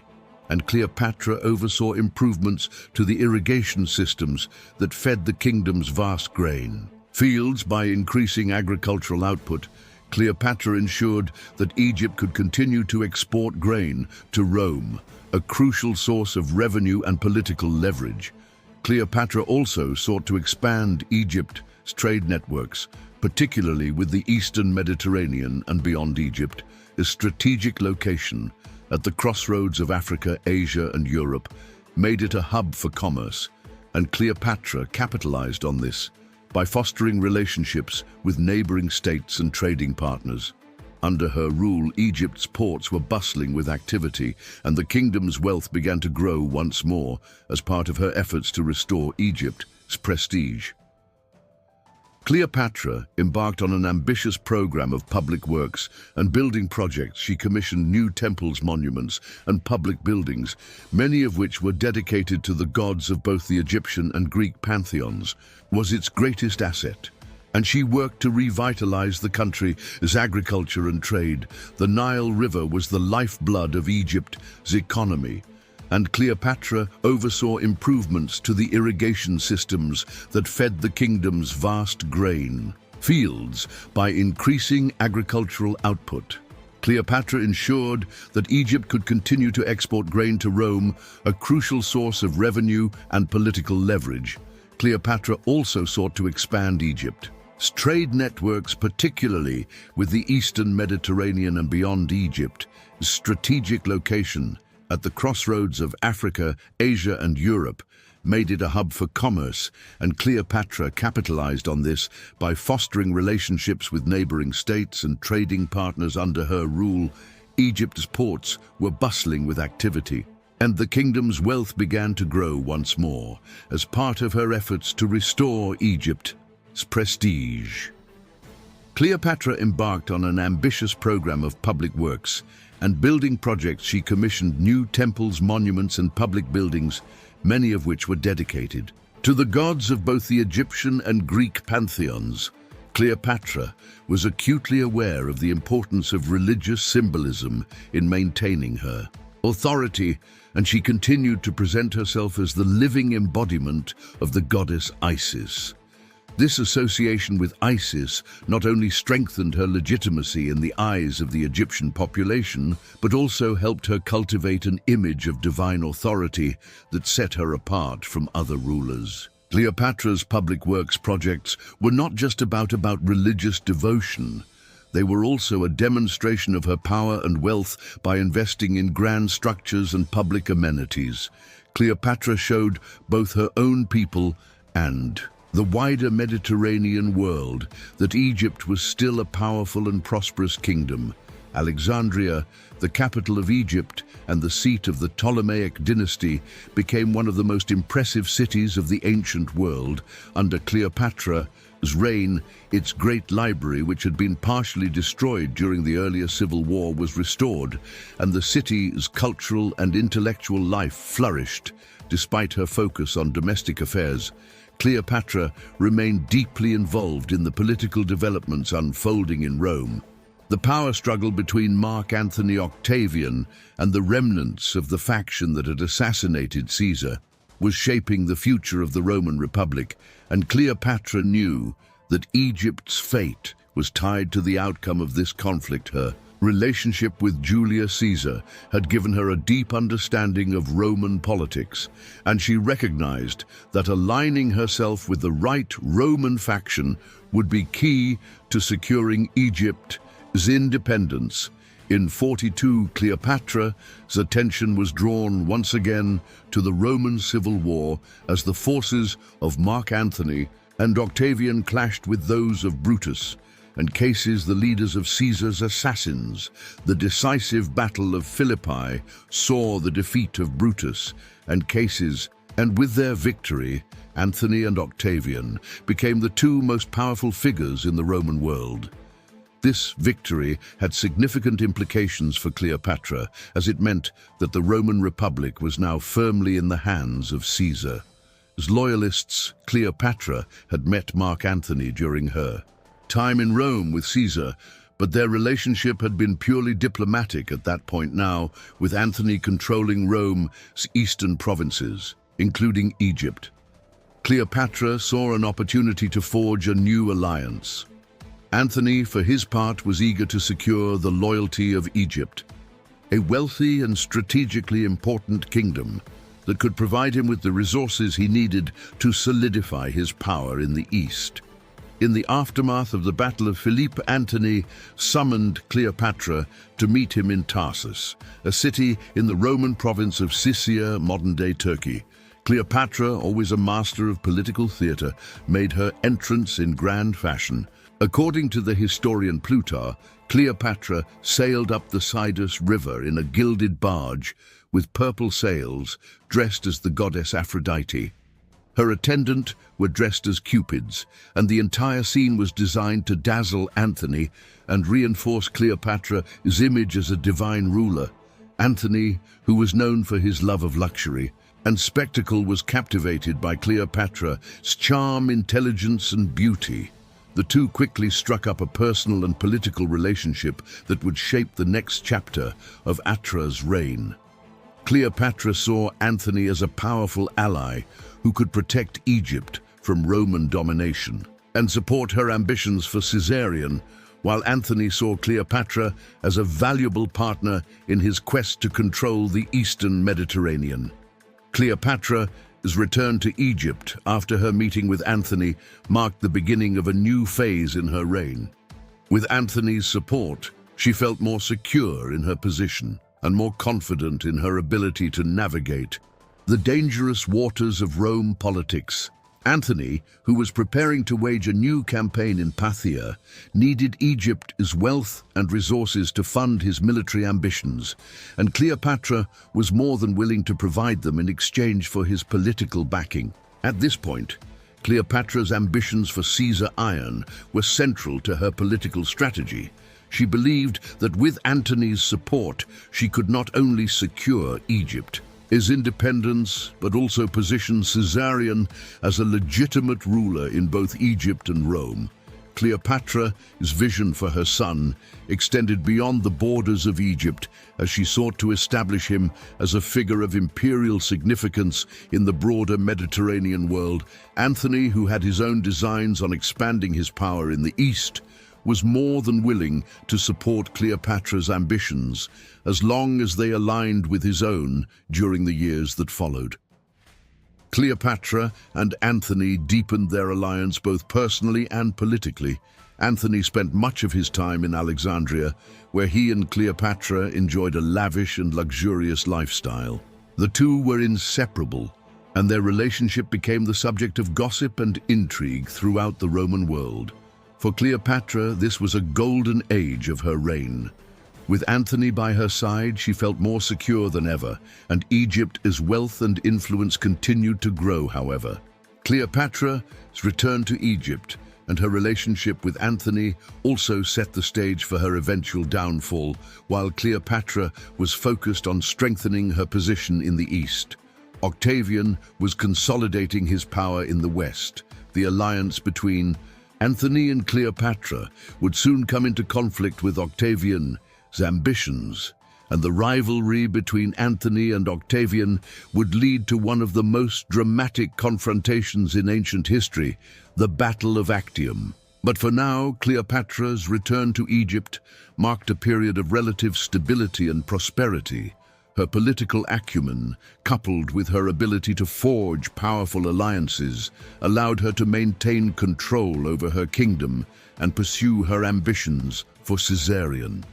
and Cleopatra oversaw improvements to the irrigation systems that fed the kingdom's vast grain fields. By increasing agricultural output, Cleopatra ensured that Egypt could continue to export grain to Rome, a crucial source of revenue and political leverage. Cleopatra also sought to expand Egypt's trade networks, particularly with the Eastern Mediterranean and beyond. Egypt, a strategic location at the crossroads of Africa, Asia, and Europe, made it a hub for commerce, and Cleopatra capitalized on this by fostering relationships with neighboring states and trading partners. Under her rule, Egypt's ports were bustling with activity, and the kingdom's wealth began to grow once more as part of her efforts to restore Egypt's prestige. Cleopatra embarked on an ambitious program of public works and building projects. She commissioned new temples, monuments, and public buildings, many of which were dedicated to the gods of both the Egyptian and Greek pantheons, was its greatest asset. And she worked to revitalize the country as agriculture and trade. The Nile River was the lifeblood of Egypt's economy, and Cleopatra oversaw improvements to the irrigation systems that fed the kingdom's vast grain fields by increasing agricultural output. Cleopatra ensured that Egypt could continue to export grain to Rome, a crucial source of revenue and political leverage. Cleopatra also sought to expand Egypt's trade networks, particularly with the Eastern Mediterranean and beyond. Egypt's strategic location at the crossroads of Africa, Asia, and Europe made it a hub for commerce, and Cleopatra capitalized on this by fostering relationships with neighboring states and trading partners under her rule. Egypt's ports were bustling with activity, and the kingdom's wealth began to grow once more as part of her efforts to restore Egypt's prestige. Cleopatra embarked on an ambitious program of public works and building projects. She commissioned new temples, monuments, and public buildings, many of which were dedicated to the gods of both the Egyptian and Greek pantheons. Cleopatra was acutely aware of the importance of religious symbolism in maintaining her authority, and she continued to present herself as the living embodiment of the goddess Isis. This association with Isis not only strengthened her legitimacy in the eyes of the Egyptian population, but also helped her cultivate an image of divine authority that set her apart from other rulers. Cleopatra's public works projects were not just about religious devotion. They were also a demonstration of her power and wealth by investing in grand structures and public amenities. Cleopatra showed both her own people and the wider Mediterranean world that Egypt was still a powerful and prosperous kingdom. Alexandria, the capital of Egypt and the seat of the Ptolemaic dynasty, became one of the most impressive cities of the ancient world. Under Cleopatra's reign, its great library, which had been partially destroyed during the earlier civil war, was restored, and the city's cultural and intellectual life flourished. Despite her focus on domestic affairs, Cleopatra remained deeply involved in the political developments unfolding in Rome. The power struggle between Mark Antony Octavian and the remnants of the faction that had assassinated Caesar was shaping the future of the Roman Republic, and Cleopatra knew that Egypt's fate was tied to the outcome of this conflict. Her relationship with Julius Caesar had given her a deep understanding of Roman politics, and she recognized that aligning herself with the right Roman faction would be key to securing Egypt's independence. In 42, Cleopatra's attention was drawn once again to the Roman Civil War as the forces of Mark Antony and Octavian clashed with those of Brutus and Caesar, the leaders of Caesar's assassins. The decisive Battle of Philippi saw the defeat of Brutus and Caesar, and with their victory, Antony and Octavian became the two most powerful figures in the Roman world. This victory had significant implications for Cleopatra, as it meant that the Roman Republic was now firmly in the hands of Caesar. As loyalists, Cleopatra had met Mark Antony during her time in Rome with Caesar, but their relationship had been purely diplomatic at that point now, with Antony controlling Rome's eastern provinces, including Egypt. Cleopatra saw an opportunity to forge a new alliance. Antony, for his part, was eager to secure the loyalty of Egypt, a wealthy and strategically important kingdom that could provide him with the resources he needed to solidify his power in the East. In the aftermath of the Battle of Philippi, Antony summoned Cleopatra to meet him in Tarsus, a city in the Roman province of Sicily, modern-day Turkey. Cleopatra, always a master of political theater, made her entrance in grand fashion. According to the historian Plutarch, Cleopatra sailed up the Cydnus River in a gilded barge with purple sails, dressed as the goddess Aphrodite. Her attendant were dressed as cupids, and the entire scene was designed to dazzle Antony and reinforce Cleopatra's image as a divine ruler. Antony, who was known for his love of luxury and spectacle, was captivated by Cleopatra's charm, intelligence, and beauty. The two quickly struck up a personal and political relationship that would shape the next chapter of Atra's reign. Cleopatra saw Antony as a powerful ally who could protect Egypt from Roman domination and support her ambitions for Caesarion, while Antony saw Cleopatra as a valuable partner in his quest to control the eastern Mediterranean. Cleopatra's return to Egypt after her meeting with Antony marked the beginning of a new phase in her reign. With Antony's support, she felt more secure in her position and more confident in her ability to navigate the dangerous waters of Rome politics. Antony, who was preparing to wage a new campaign in Parthia, needed Egypt's wealth and resources to fund his military ambitions, and Cleopatra was more than willing to provide them in exchange for his political backing. At this point, Cleopatra's ambitions for Caesar Iron were central to her political strategy. She believed that with Antony's support, she could not only secure Egypt's independence, but also position Caesarion as a legitimate ruler in both Egypt and Rome. Cleopatra's vision for her son extended beyond the borders of Egypt as she sought to establish him as a figure of imperial significance in the broader Mediterranean world. Antony, who had his own designs on expanding his power in the East, was more than willing to support Cleopatra's ambitions as long as they aligned with his own during the years that followed. Cleopatra and Antony deepened their alliance both personally and politically. Antony spent much of his time in Alexandria, where he and Cleopatra enjoyed a lavish and luxurious lifestyle. The two were inseparable, and their relationship became the subject of gossip and intrigue throughout the Roman world. For Cleopatra, this was a golden age of her reign. With Antony by her side, she felt more secure than ever, and Egypt's wealth and influence continued to grow, however. Cleopatra's return to Egypt and her relationship with Antony also set the stage for her eventual downfall, while Cleopatra was focused on strengthening her position in the East. Octavian was consolidating his power in the West. The alliance between Antony and Cleopatra would soon come into conflict with Octavian's ambitions, and the rivalry between Antony and Octavian would lead to one of the most dramatic confrontations in ancient history, the Battle of Actium. But for now, Cleopatra's return to Egypt marked a period of relative stability and prosperity. Her political acumen, coupled with her ability to forge powerful alliances, allowed her to maintain control over her kingdom and pursue her ambitions for Caesarion.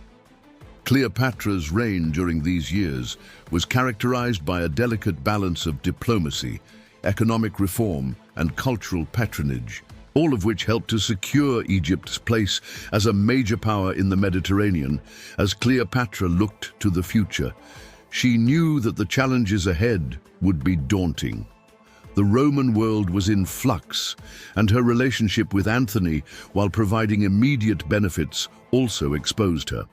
Cleopatra's reign during these years was characterized by a delicate balance of diplomacy, economic reform, and cultural patronage, all of which helped to secure Egypt's place as a major power in the Mediterranean. As Cleopatra looked to the future, she knew that the challenges ahead would be daunting. The Roman world was in flux, and her relationship with Antony, while providing immediate benefits, also exposed her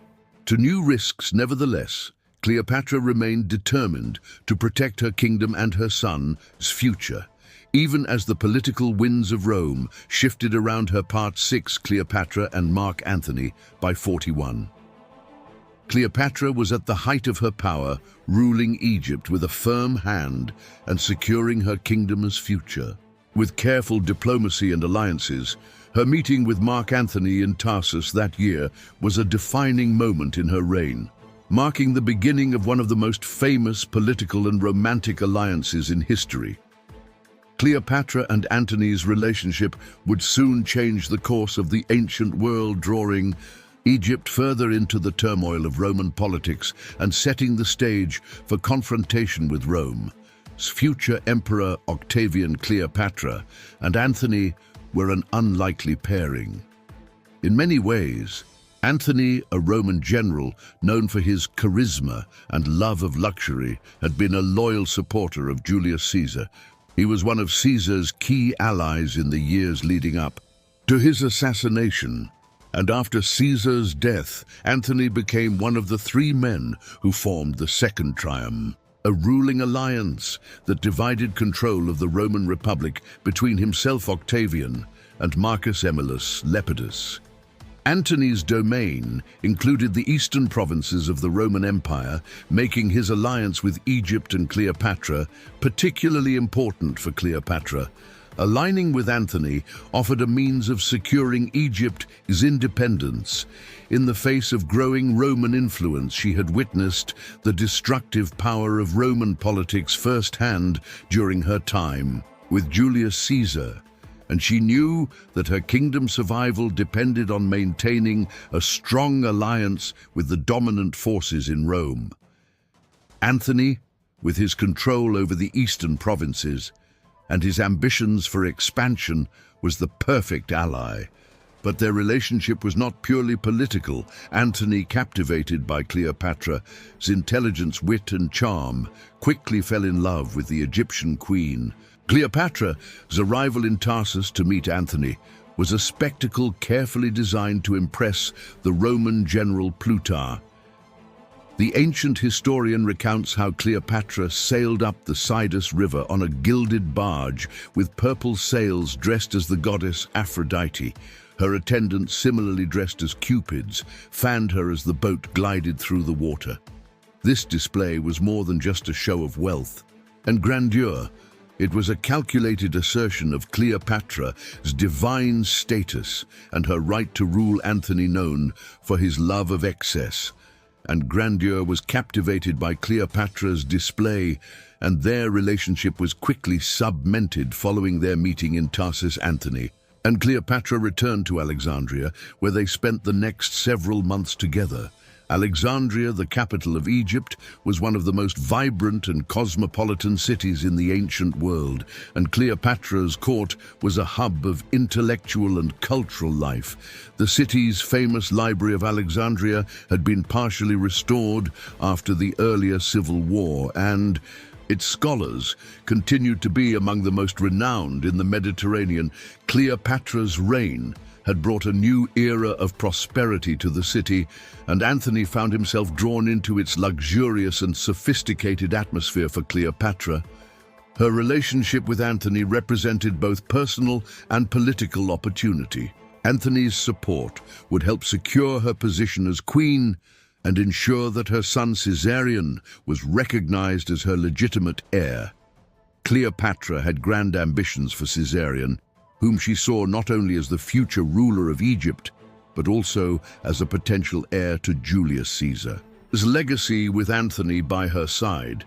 to new risks. Nevertheless, Cleopatra remained determined to protect her kingdom and her son's future. Even as the political winds of Rome shifted around her, Part 6, Cleopatra and Mark Antony, by 41. Cleopatra was at the height of her power, ruling Egypt with a firm hand and securing her kingdom's future. With careful diplomacy and alliances, her meeting with Mark Antony in Tarsus that year was a defining moment in her reign, marking the beginning of one of the most famous political and romantic alliances in history. Cleopatra and Antony's relationship would soon change the course of the ancient world, drawing Egypt further into the turmoil of Roman politics and setting the stage for confrontation with Rome's future emperor Octavian. Cleopatra and Antony were an unlikely pairing. In many ways, Antony, a Roman general known for his charisma and love of luxury, had been a loyal supporter of Julius Caesar. He was one of Caesar's key allies in the years leading up to his assassination, and after Caesar's death, Antony became one of the three men who formed the Second Triumph, a ruling alliance that divided control of the Roman Republic between himself, Octavian, and Marcus Aemilius Lepidus. Antony's domain included the eastern provinces of the Roman Empire, making his alliance with Egypt and Cleopatra particularly important for Cleopatra. Aligning with Antony offered a means of securing Egypt's independence. In the face of growing Roman influence, she had witnessed the destructive power of Roman politics firsthand during her time with Julius Caesar, and she knew that her kingdom's survival depended on maintaining a strong alliance with the dominant forces in Rome. Antony, with his control over the eastern provinces and his ambitions for expansion, was the perfect ally. But their relationship was not purely political. Antony, captivated by Cleopatra's intelligence, wit, and charm, quickly fell in love with the Egyptian queen. Cleopatra's arrival in Tarsus to meet Antony was a spectacle carefully designed to impress the Roman general Plutarch. The ancient historian recounts how Cleopatra sailed up the Cydus River on a gilded barge with purple sails, dressed as the goddess Aphrodite. Her attendants, similarly dressed as Cupids, fanned her as the boat glided through the water. This display was more than just a show of wealth and grandeur. It was a calculated assertion of Cleopatra's divine status and her right to rule. Antony, known for his love of excess and grandeur, was captivated by Cleopatra's display, and their relationship was quickly cemented following their meeting in Tarsus. Antony and Cleopatra returned to Alexandria, where they spent the next several months together. Alexandria, the capital of Egypt, was one of the most vibrant and cosmopolitan cities in the ancient world, and Cleopatra's court was a hub of intellectual and cultural life. The city's famous Library of Alexandria had been partially restored after the earlier civil war, and its scholars continued to be among the most renowned in the Mediterranean. Cleopatra's reign had brought a new era of prosperity to the city, and Antony found himself drawn into its luxurious and sophisticated atmosphere. For Cleopatra, her relationship with Antony represented both personal and political opportunity. Antony's support would help secure her position as queen and ensure that her son Caesarion was recognized as her legitimate heir. Cleopatra had grand ambitions for Caesarion, whom she saw not only as the future ruler of Egypt, but also as a potential heir to Julius Caesar. His legacy with Antony by her side,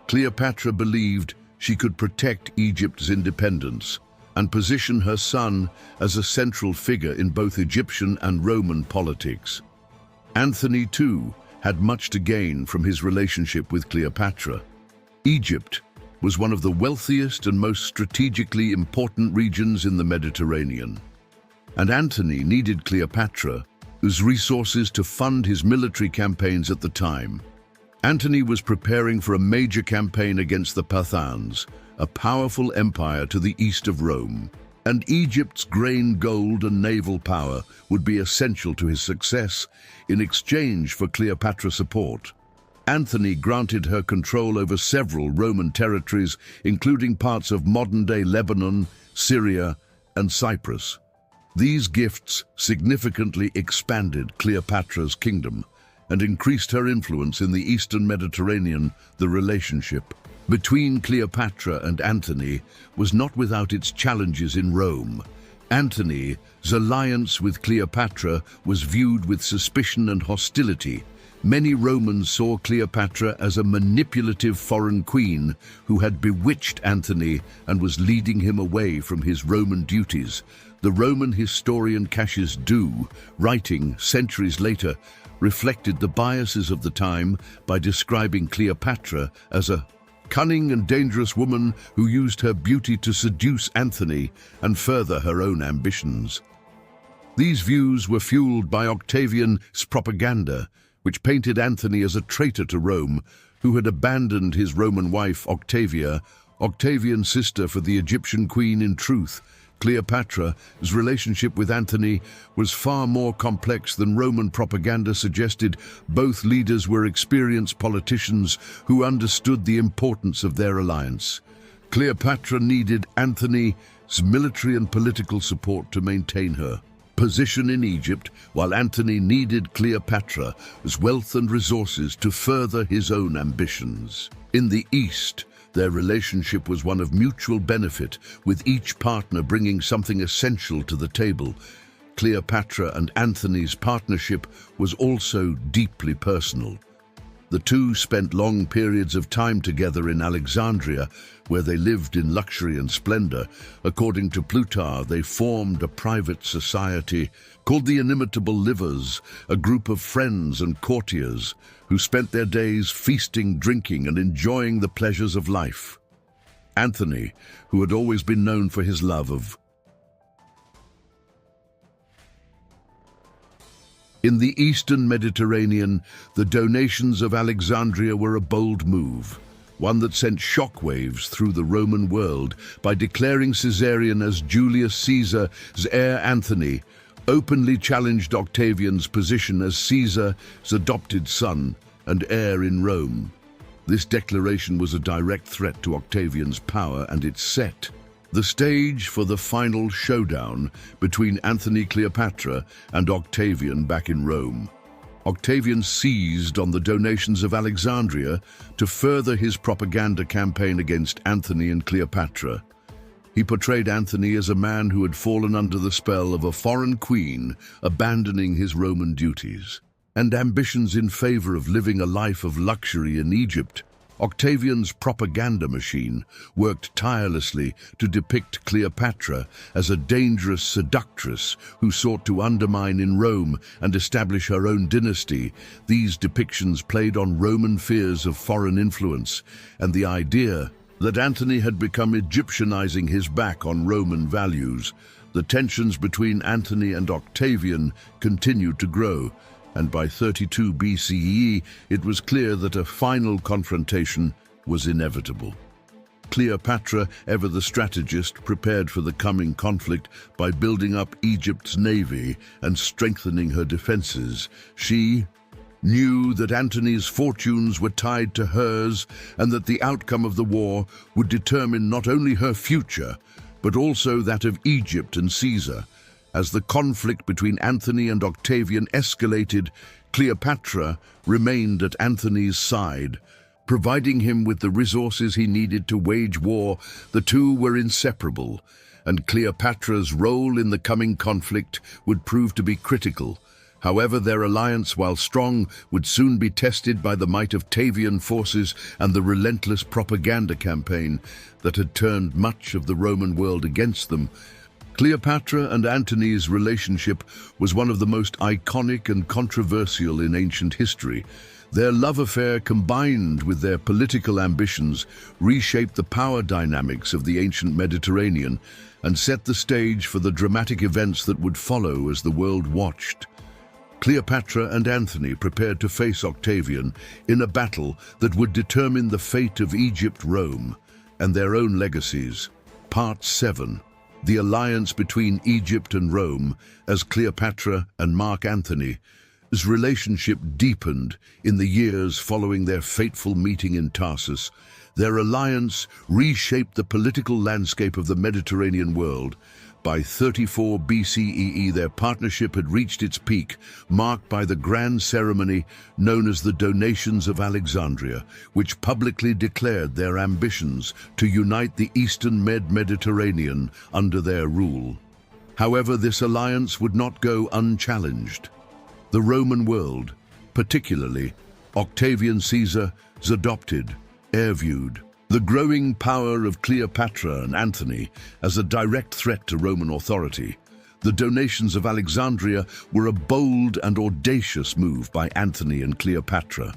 Cleopatra believed she could protect Egypt's independence and position her son as a central figure in both Egyptian and Roman politics. Antony, too, had much to gain from his relationship with Cleopatra. Egypt was one of the wealthiest and most strategically important regions in the Mediterranean, and Antony needed Cleopatra's resources to fund his military campaigns at the time. Antony was preparing for a major campaign against the Parthians, a powerful empire to the east of Rome, and Egypt's grain, gold, and naval power would be essential to his success. In exchange for Cleopatra's support, Antony granted her control over several Roman territories, including parts of modern-day Lebanon, Syria, and Cyprus. These gifts significantly expanded Cleopatra's kingdom and increased her influence in the Eastern Mediterranean. The relationship between Cleopatra and Antony was not without its challenges in Rome. Antony's alliance with Cleopatra was viewed with suspicion and hostility. Many Romans saw Cleopatra as a manipulative foreign queen who had bewitched Antony and was leading him away from his Roman duties. The Roman historian Cassius Dio, writing centuries later, reflected the biases of the time by describing Cleopatra as a cunning and dangerous woman who used her beauty to seduce Antony and further her own ambitions. These views were fueled by Octavian's propaganda, which painted Antony as a traitor to Rome who had abandoned his Roman wife Octavia Octavian's sister for the Egyptian queen. In truth, Cleopatra's relationship with Antony was far more complex than Roman propaganda suggested. Both leaders were experienced politicians who understood the importance of their alliance. Cleopatra needed Antony's military and political support to maintain her position in Egypt, while Antony needed Cleopatra's wealth and resources to further his own ambitions. In the East, their relationship was one of mutual benefit, with each partner bringing something essential to the table. Cleopatra and Antony's partnership was also deeply personal. The two spent long periods of time together in Alexandria, where they lived in luxury and splendor. According to Plutarch, they formed a private society called the Inimitable Livers, a group of friends and courtiers who spent their days feasting, drinking, and enjoying the pleasures of life. Antony, who had always been known for his love of In the Eastern Mediterranean, the donations of Alexandria were a bold move, one that sent shockwaves through the Roman world. By declaring Caesarion as Julius Caesar's heir, Antony openly challenged Octavian's position as Caesar's adopted son and heir in Rome. This declaration was a direct threat to Octavian's power, and it set the stage for the final showdown between Antony Cleopatra and Octavian back in Rome. Octavian seized on the donations of Alexandria to further his propaganda campaign against Antony and Cleopatra. He portrayed Antony as a man who had fallen under the spell of a foreign queen, abandoning his Roman duties and ambitions in favor of living a life of luxury in Egypt. Octavian's propaganda machine worked tirelessly to depict Cleopatra as a dangerous seductress who sought to undermine in Rome and establish her own dynasty. These depictions played on Roman fears of foreign influence and the idea that Antony had become Egyptianizing his back on Roman values. The tensions between Antony and Octavian continued to grow, and by 32 BCE, it was clear that a final confrontation was inevitable. Cleopatra, ever the strategist, prepared for the coming conflict by building up Egypt's navy and strengthening her defenses. She knew that Antony's fortunes were tied to hers, and that the outcome of the war would determine not only her future, but also that of Egypt and Caesar. As the conflict between Antony and Octavian escalated, Cleopatra remained at Antony's side, providing him with the resources he needed to wage war. The two were inseparable, and Cleopatra's role in the coming conflict would prove to be critical. However, their alliance, while strong, would soon be tested by the might of Octavian forces and the relentless propaganda campaign that had turned much of the Roman world against them. Cleopatra and Antony's relationship was one of the most iconic and controversial in ancient history. Their love affair, combined with their political ambitions, reshaped the power dynamics of the ancient Mediterranean and set the stage for the dramatic events that would follow as the world watched. Cleopatra and Antony prepared to face Octavian in a battle that would determine the fate of Egypt, Rome, and their own legacies. Part 7. The alliance between Egypt and Rome. As Cleopatra and Mark Antony's relationship deepened in the years following their fateful meeting in Tarsus. Their alliance reshaped the political landscape of the Mediterranean world. By 34 BCE, their partnership had reached its peak, marked by the grand ceremony known as the Donations of Alexandria, which publicly declared their ambitions to unite the Eastern Mediterranean under their rule. However, this alliance would not go unchallenged. The Roman world, particularly Octavian Caesar's adopted heir, viewed the growing power of Cleopatra and Antony as a direct threat to Roman authority. The Donations of Alexandria were a bold and audacious move by Antony and Cleopatra.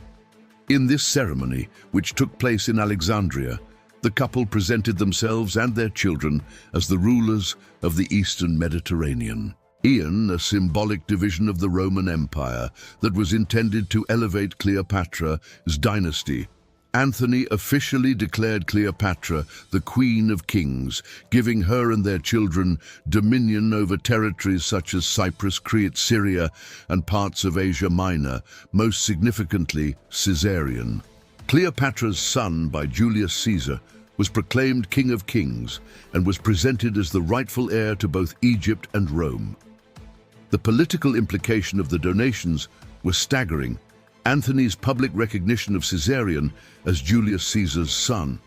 In this ceremony, which took place in Alexandria, the couple presented themselves and their children as the rulers of the Eastern Mediterranean. A symbolic division of the Roman Empire that was intended to elevate Cleopatra's dynasty Antony officially declared Cleopatra the Queen of Kings, giving her and their children dominion over territories such as Cyprus, Crete, Syria, and parts of Asia Minor, most significantly Caesarion. Cleopatra's son by Julius Caesar was proclaimed King of Kings and was presented as the rightful heir to both Egypt and Rome. The political implication of the donations was staggering. Antony's public recognition of Caesarion as Julius Caesar's son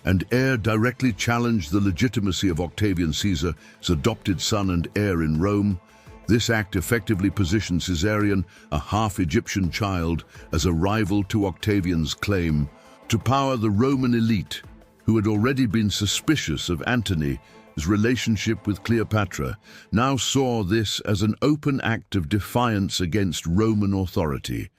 and heir directly challenged the legitimacy of Octavian Caesar's adopted son and heir in Rome. This act effectively positioned Caesarion, a half-Egyptian child, as a rival to Octavian's claim to power. The Roman elite, who had already been suspicious of Antony's relationship with Cleopatra, now saw this as an open act of defiance against Roman authority.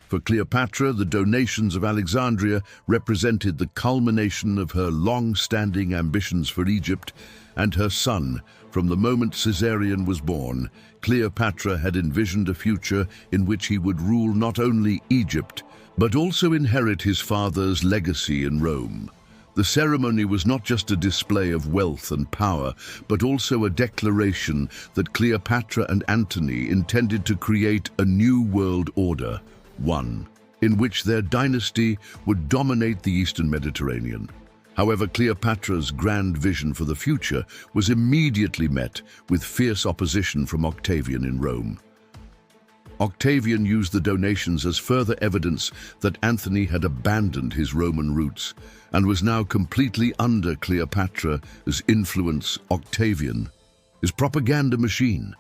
For Cleopatra, the donations of Alexandria represented the culmination of her long-standing ambitions for Egypt and her son. From the moment Caesarion was born, Cleopatra had envisioned a future in which he would rule not only Egypt, but also inherit his father's legacy in Rome. The ceremony was not just a display of wealth and power, but also a declaration that Cleopatra and Antony intended to create a new world order, one in which their dynasty would dominate the Eastern Mediterranean. However, Cleopatra's grand vision for the future was immediately met with fierce opposition from Octavian in Rome. Octavian used the donations as further evidence that Antony had abandoned his Roman roots and was now completely under Cleopatra's influence. Octavian, his propaganda machine,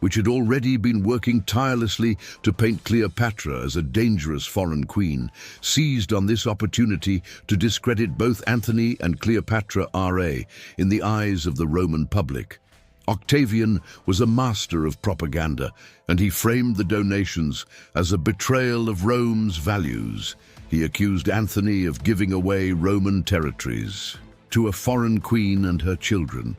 which had already been working tirelessly to paint Cleopatra as a dangerous foreign queen, seized on this opportunity to discredit both Antony and Cleopatra in the eyes of the Roman public. Octavian was a master of propaganda, and he framed the donations as a betrayal of Rome's values. He accused Antony of giving away Roman territories to a foreign queen and her children,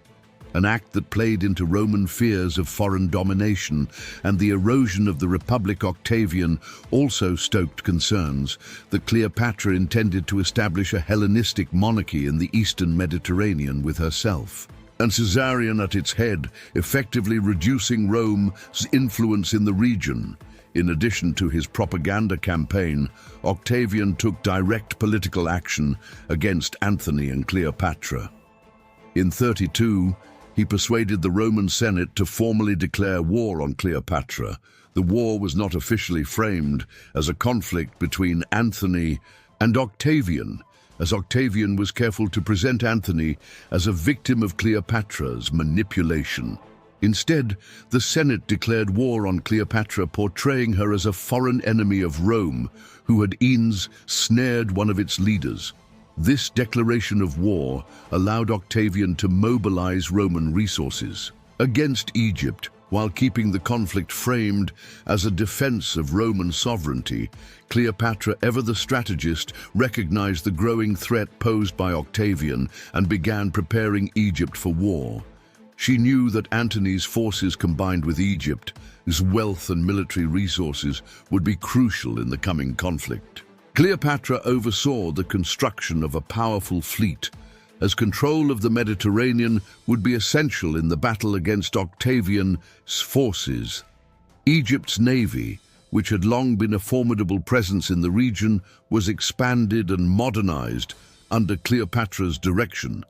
an act that played into Roman fears of foreign domination and the erosion of the Republic. Octavian also stoked concerns that Cleopatra intended to establish a Hellenistic monarchy in the Eastern Mediterranean with herself, and Caesarion at its head, effectively reducing Rome's influence in the region. In addition to his propaganda campaign, Octavian took direct political action against Antony and Cleopatra. In 32, he persuaded the Roman Senate to formally declare war on Cleopatra. The war was not officially framed as a conflict between Antony and Octavian, as Octavian was careful to present Antony as a victim of Cleopatra's manipulation. Instead, the Senate declared war on Cleopatra, portraying her as a foreign enemy of Rome who had snared one of its leaders. This declaration of war allowed Octavian to mobilize Roman resources against Egypt while keeping the conflict framed as a defense of Roman sovereignty. Cleopatra, ever the strategist, recognized the growing threat posed by Octavian and began preparing Egypt for war. She knew that Antony's forces combined with Egypt's wealth and military resources would be crucial in the coming conflict. Cleopatra oversaw the construction of a powerful fleet, as control of the Mediterranean would be essential in the battle against Octavian's forces. Egypt's navy, which had long been a formidable presence in the region, was expanded and modernized under Cleopatra's direction.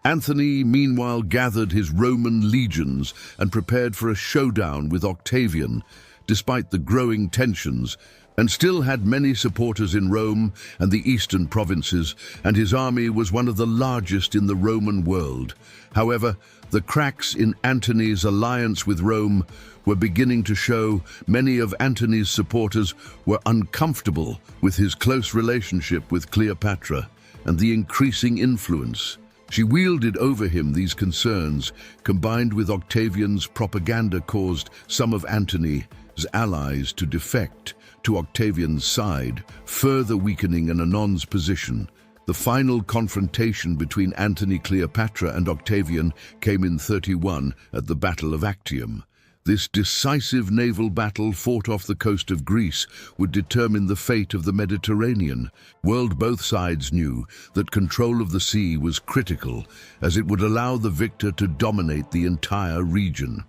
Antony, meanwhile, gathered his Roman legions and prepared for a showdown with Octavian, despite the growing tensions, and still had many supporters in Rome and the eastern provinces, and his army was one of the largest in the Roman world. However, the cracks in Antony's alliance with Rome were beginning to show. Many of Antony's supporters were uncomfortable with his close relationship with Cleopatra and the increasing influence she wielded over him. These concerns, combined with Octavian's propaganda, caused some of Antony's allies to defect to Octavian's side, further weakening Anon's position. The final confrontation between Antony, Cleopatra, and Octavian came in 31 at the Battle of Actium. This decisive naval battle fought off the coast of Greece would determine the fate of the Mediterranean. Both sides knew that control of the sea was critical, as it would allow the victor to dominate the entire region.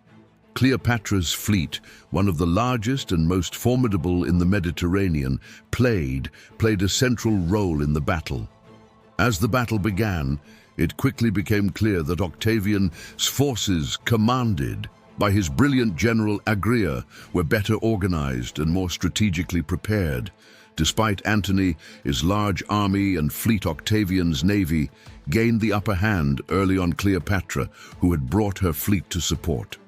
Cleopatra's fleet, one of the largest and most formidable in the Mediterranean, played a central role in the battle. As the battle began, it quickly became clear that Octavian's forces, commanded by his brilliant general Agria, were better organized and more strategically prepared. Despite Antony, his large army and fleet, Octavian's navy gained the upper hand early on Cleopatra, who had brought her fleet to support.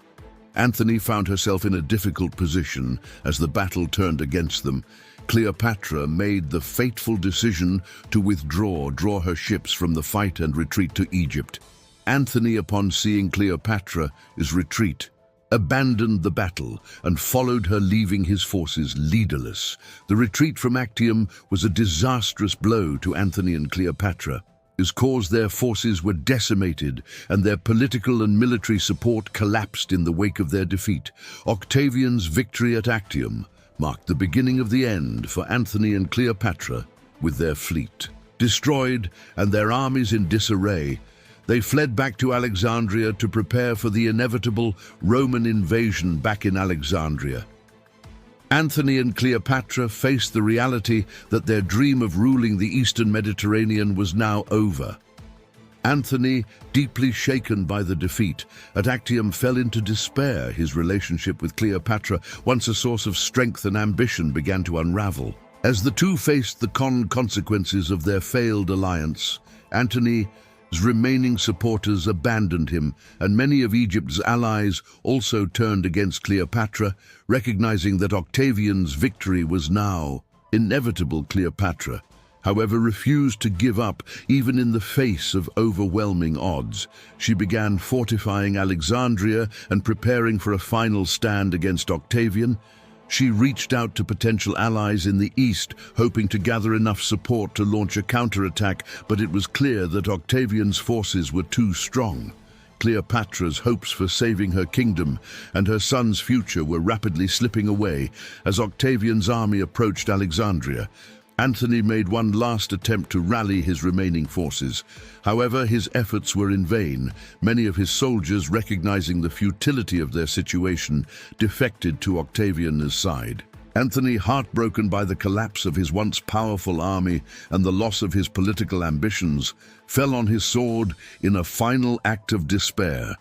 Antony found herself in a difficult position as the battle turned against them. Cleopatra made the fateful decision to draw her ships from the fight and retreat to Egypt. Antony, upon seeing Cleopatra's retreat, abandoned the battle and followed her, leaving his forces leaderless. The retreat from Actium was a disastrous blow to Antony and Cleopatra. Its cause their forces were decimated and their political and military support collapsed in the wake of their defeat. Octavian's victory at Actium marked the beginning of the end for Antony and Cleopatra. With their fleet destroyed and their armies in disarray, they fled back to Alexandria to prepare for the inevitable Roman invasion back in Alexandria. Antony and Cleopatra faced the reality that their dream of ruling the Eastern Mediterranean was now over. Antony, deeply shaken by the defeat at Actium, fell into despair. His relationship with Cleopatra, once a source of strength and ambition, began to unravel. As the two faced the consequences of their failed alliance, Antony's remaining supporters abandoned him, and many of Egypt's allies also turned against Cleopatra, recognizing that Octavian's victory was now inevitable. Cleopatra, however, refused to give up even in the face of overwhelming odds. She began fortifying Alexandria and preparing for a final stand against Octavian. She reached out to potential allies in the east, hoping to gather enough support to launch a counterattack, but it was clear that Octavian's forces were too strong. Cleopatra's hopes for saving her kingdom and her son's future were rapidly slipping away as Octavian's army approached Alexandria. Antony made one last attempt to rally his remaining forces. However, his efforts were in vain. Many of his soldiers, recognizing the futility of their situation, defected to Octavian's side. Antony, heartbroken by the collapse of his once powerful army and the loss of his political ambitions, fell on his sword in a final act of despair.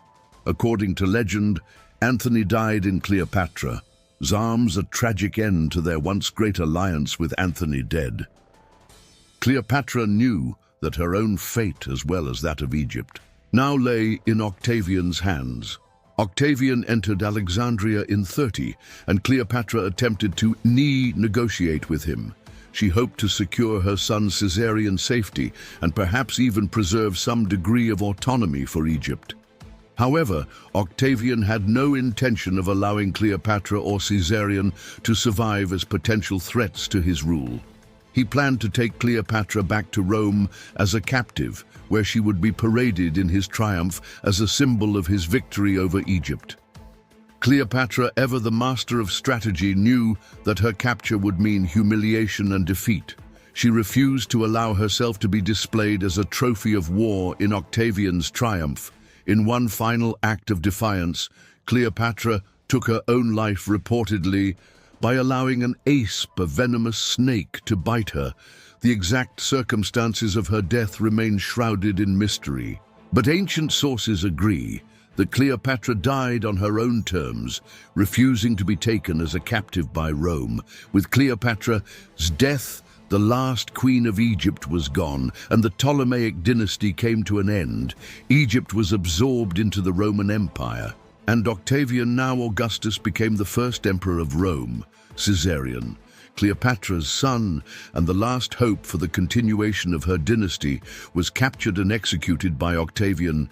According to legend, Antony died in Cleopatra's arms, a tragic end to their once great alliance with Antony dead. Cleopatra knew that her own fate, as well as that of Egypt, now lay in Octavian's hands. Octavian entered Alexandria in 30, and Cleopatra attempted to negotiate with him. She hoped to secure her son Caesarion safety and perhaps even preserve some degree of autonomy for Egypt. However, Octavian had no intention of allowing Cleopatra or Caesarion to survive as potential threats to his rule. He planned to take Cleopatra back to Rome as a captive, where she would be paraded in his triumph as a symbol of his victory over Egypt. Cleopatra, ever the master of strategy, knew that her capture would mean humiliation and defeat. She refused to allow herself to be displayed as a trophy of war in Octavian's triumph. In one final act of defiance, Cleopatra took her own life, reportedly by allowing an asp, a venomous snake, to bite her. The exact circumstances of her death remain shrouded in mystery. But ancient sources agree that Cleopatra died on her own terms, refusing to be taken as a captive by Rome. With Cleopatra's death, the last queen of Egypt was gone, and the Ptolemaic dynasty came to an end. Egypt was absorbed into the Roman Empire, and Octavian, now Augustus, became the first emperor of Rome. Caesarion, Cleopatra's son and the last hope for the continuation of her dynasty, was captured and executed by Octavian's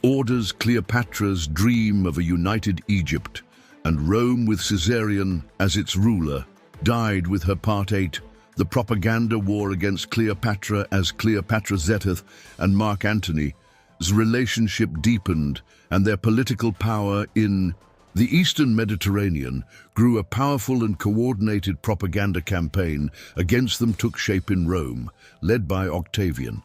orders. Cleopatra's dream of a united Egypt and Rome with Caesarion as its ruler died with her. Part 8. The propaganda war against Cleopatra. As Cleopatra's death and Mark Antony's relationship deepened and their political power in The Eastern Mediterranean grew. A powerful and coordinated propaganda campaign against them took shape in Rome, led by Octavian.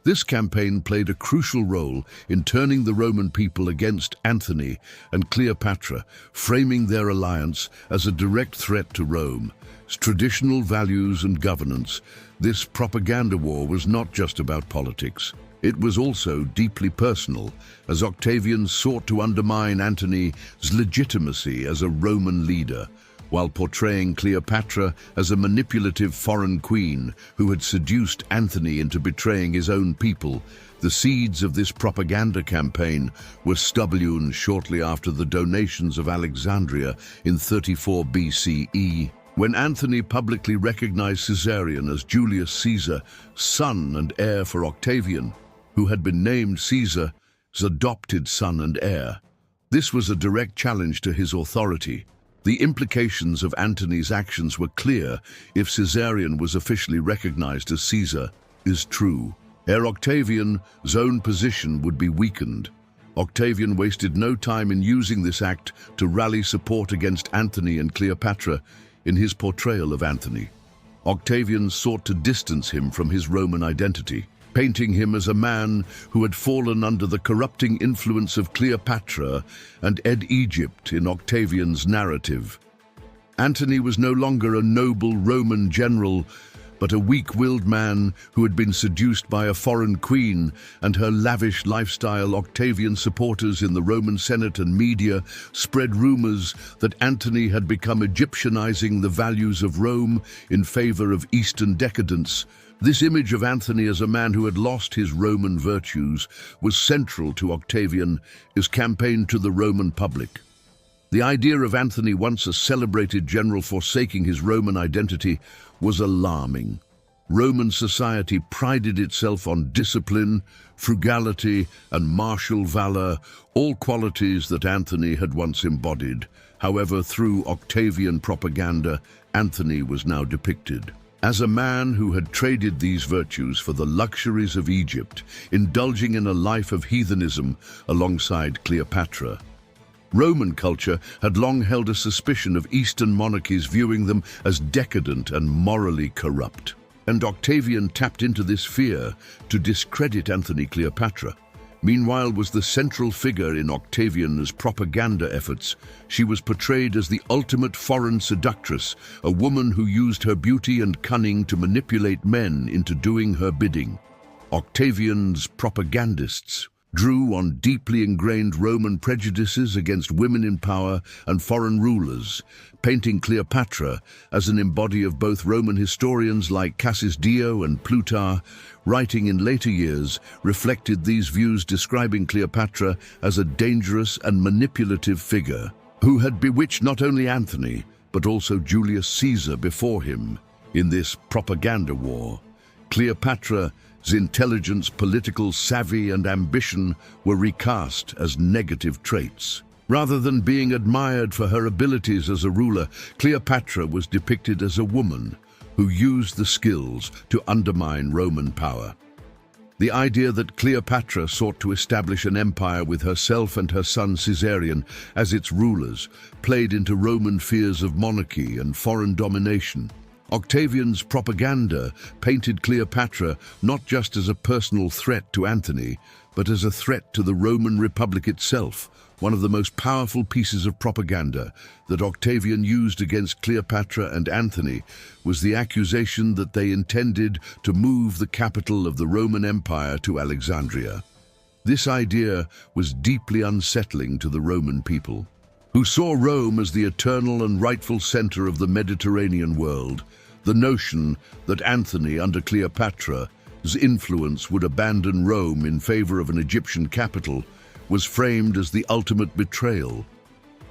This campaign played a crucial role in turning the Roman people against Antony and Cleopatra, framing their alliance as a direct threat to Rome's traditional values and governance. This propaganda war was not just about politics. It was also deeply personal, as Octavian sought to undermine Antony's legitimacy as a Roman leader, while portraying Cleopatra as a manipulative foreign queen who had seduced Antony into betraying his own people. The seeds of this propaganda campaign were stubborn shortly after the donations of Alexandria in 34 BCE, when Antony publicly recognized Caesarion as Julius Caesar, son and heir for Octavian, who had been named Caesar's adopted son and heir. This was a direct challenge to his authority. The implications of Antony's actions were clear. If Caesarion was officially recognized as Caesar, is true, heir Octavian's own position would be weakened. Octavian wasted no time in using this act to rally support against Antony and Cleopatra. In his portrayal of Antony, Octavian sought to distance him from his Roman identity, painting him as a man who had fallen under the corrupting influence of Cleopatra and Egypt in Octavian's narrative. Antony was no longer a noble Roman general, but a weak-willed man who had been seduced by a foreign queen and her lavish lifestyle. Octavian supporters in the Roman Senate and media spread rumors that Antony had become Egyptianizing the values of Rome in favor of Eastern decadence. This image of Antony as a man who had lost his Roman virtues was central to Octavian's campaign to the Roman public. The idea of Antony, once a celebrated general, forsaking his Roman identity was alarming. Roman society prided itself on discipline, frugality, and martial valor, all qualities that Antony had once embodied. However, through Octavian propaganda, Antony was now depicted as a man who had traded these virtues for the luxuries of Egypt, indulging in a life of heathenism alongside Cleopatra. Roman culture had long held a suspicion of Eastern monarchies, viewing them as decadent and morally corrupt. And Octavian tapped into this fear to discredit Antony. Cleopatra, meanwhile, was the central figure in Octavian's propaganda efforts. She was portrayed as the ultimate foreign seductress, a woman who used her beauty and cunning to manipulate men into doing her bidding. Octavian's propagandists drew on deeply ingrained Roman prejudices against women in power and foreign rulers, painting Cleopatra as an embodiment of both. Roman historians like Cassius Dio and Plutarch, writing in later years, reflected these views, describing Cleopatra as a dangerous and manipulative figure who had bewitched not only Antony, but also Julius Caesar before him. In this propaganda war, Cleopatra's intelligence, political savvy, and ambition were recast as negative traits. Rather than being admired for her abilities as a ruler, Cleopatra was depicted as a woman who used the skills to undermine Roman power. The idea that Cleopatra sought to establish an empire with herself and her son Caesarion as its rulers played into Roman fears of monarchy and foreign domination. Octavian's propaganda painted Cleopatra not just as a personal threat to Antony, but as a threat to the Roman Republic itself. One of the most powerful pieces of propaganda that Octavian used against Cleopatra and Antony was the accusation that they intended to move the capital of the Roman Empire to Alexandria. This idea was deeply unsettling to the Roman people, who saw Rome as the eternal and rightful center of the Mediterranean world. The notion that Antony, under Cleopatra's influence, would abandon Rome in favor of an Egyptian capital was framed as the ultimate betrayal.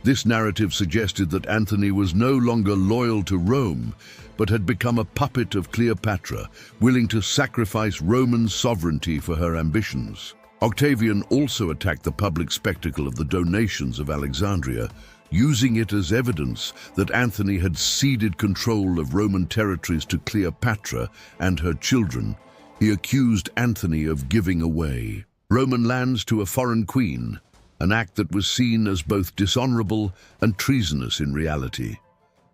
This narrative suggested that Antony was no longer loyal to Rome, but had become a puppet of Cleopatra, willing to sacrifice Roman sovereignty for her ambitions. Octavian also attacked the public spectacle of the donations of Alexandria, using it as evidence that Antony had ceded control of Roman territories to Cleopatra and her children. He accused Antony of giving away Roman lands to a foreign queen, an act that was seen as both dishonorable and treasonous in reality.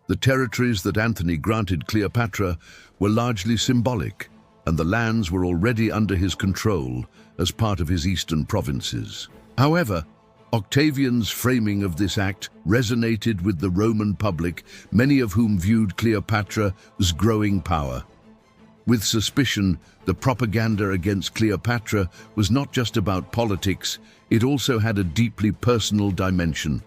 The territories that Antony granted Cleopatra were largely symbolic, and the lands were already under his control as part of his eastern provinces. However, Octavian's framing of this act resonated with the Roman public, many of whom viewed Cleopatra's growing power. With suspicion, the propaganda against Cleopatra was not just about politics, it also had a deeply personal dimension.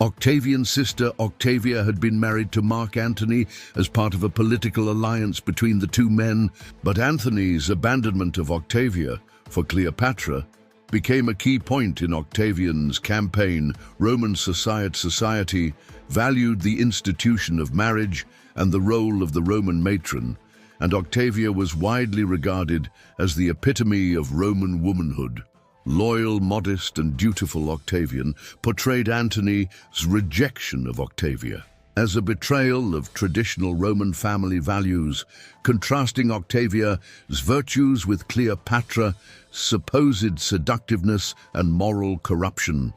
Octavian's sister Octavia had been married to Mark Antony as part of a political alliance between the two men, but Antony's abandonment of Octavia for Cleopatra became a key point in Octavian's campaign. Roman society valued the institution of marriage and the role of the Roman matron, and Octavia was widely regarded as the epitome of Roman womanhood. Loyal, modest, and dutiful Octavian portrayed Antony's rejection of Octavia as a betrayal of traditional Roman family values, contrasting Octavia's virtues with Cleopatra's supposed seductiveness and moral corruption.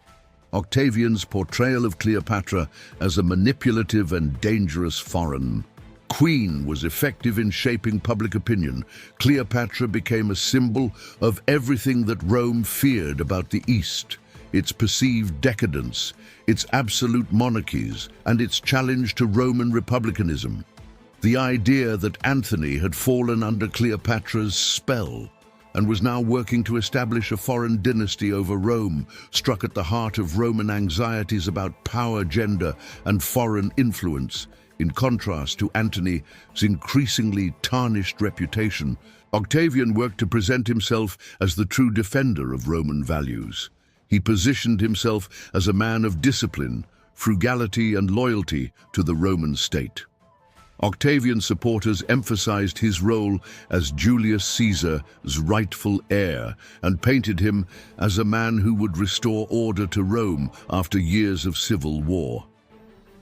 Octavian's portrayal of Cleopatra as a manipulative and dangerous foreign queen was effective in shaping public opinion. Cleopatra became a symbol of everything that Rome feared about the East: its perceived decadence, its absolute monarchies, and its challenge to Roman republicanism. The idea that Antony had fallen under Cleopatra's spell and was now working to establish a foreign dynasty over Rome struck at the heart of Roman anxieties about power, gender, and foreign influence. In contrast to Antony's increasingly tarnished reputation, Octavian worked to present himself as the true defender of Roman values. He positioned himself as a man of discipline, frugality, and loyalty to the Roman state. Octavian supporters emphasized his role as Julius Caesar's rightful heir and painted him as a man who would restore order to Rome after years of civil war.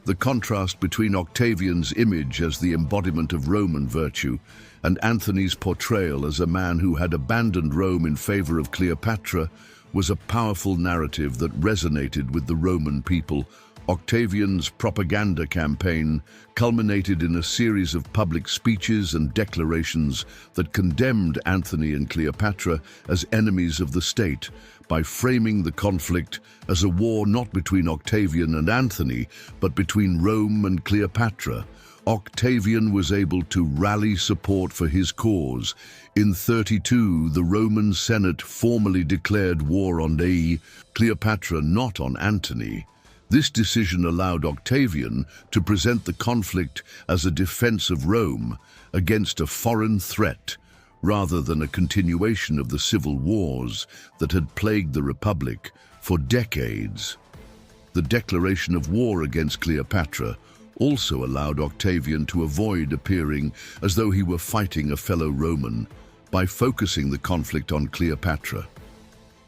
The contrast between Octavian's image as the embodiment of Roman virtue and Antony's portrayal as a man who had abandoned Rome in favor of Cleopatra was a powerful narrative that resonated with the Roman people. Octavian's propaganda campaign culminated in a series of public speeches and declarations that condemned Antony and Cleopatra as enemies of the state, by framing the conflict as a war not between Octavian and Antony, but between Rome and Cleopatra. Octavian was able to rally support for his cause. In 32, the Roman Senate formally declared war on Cleopatra, not on Antony. This decision allowed Octavian to present the conflict as a defense of Rome against a foreign threat, rather than a continuation of the civil wars that had plagued the Republic for decades. The declaration of war against Cleopatra also allowed Octavian to avoid appearing as though he were fighting a fellow Roman by focusing the conflict on Cleopatra.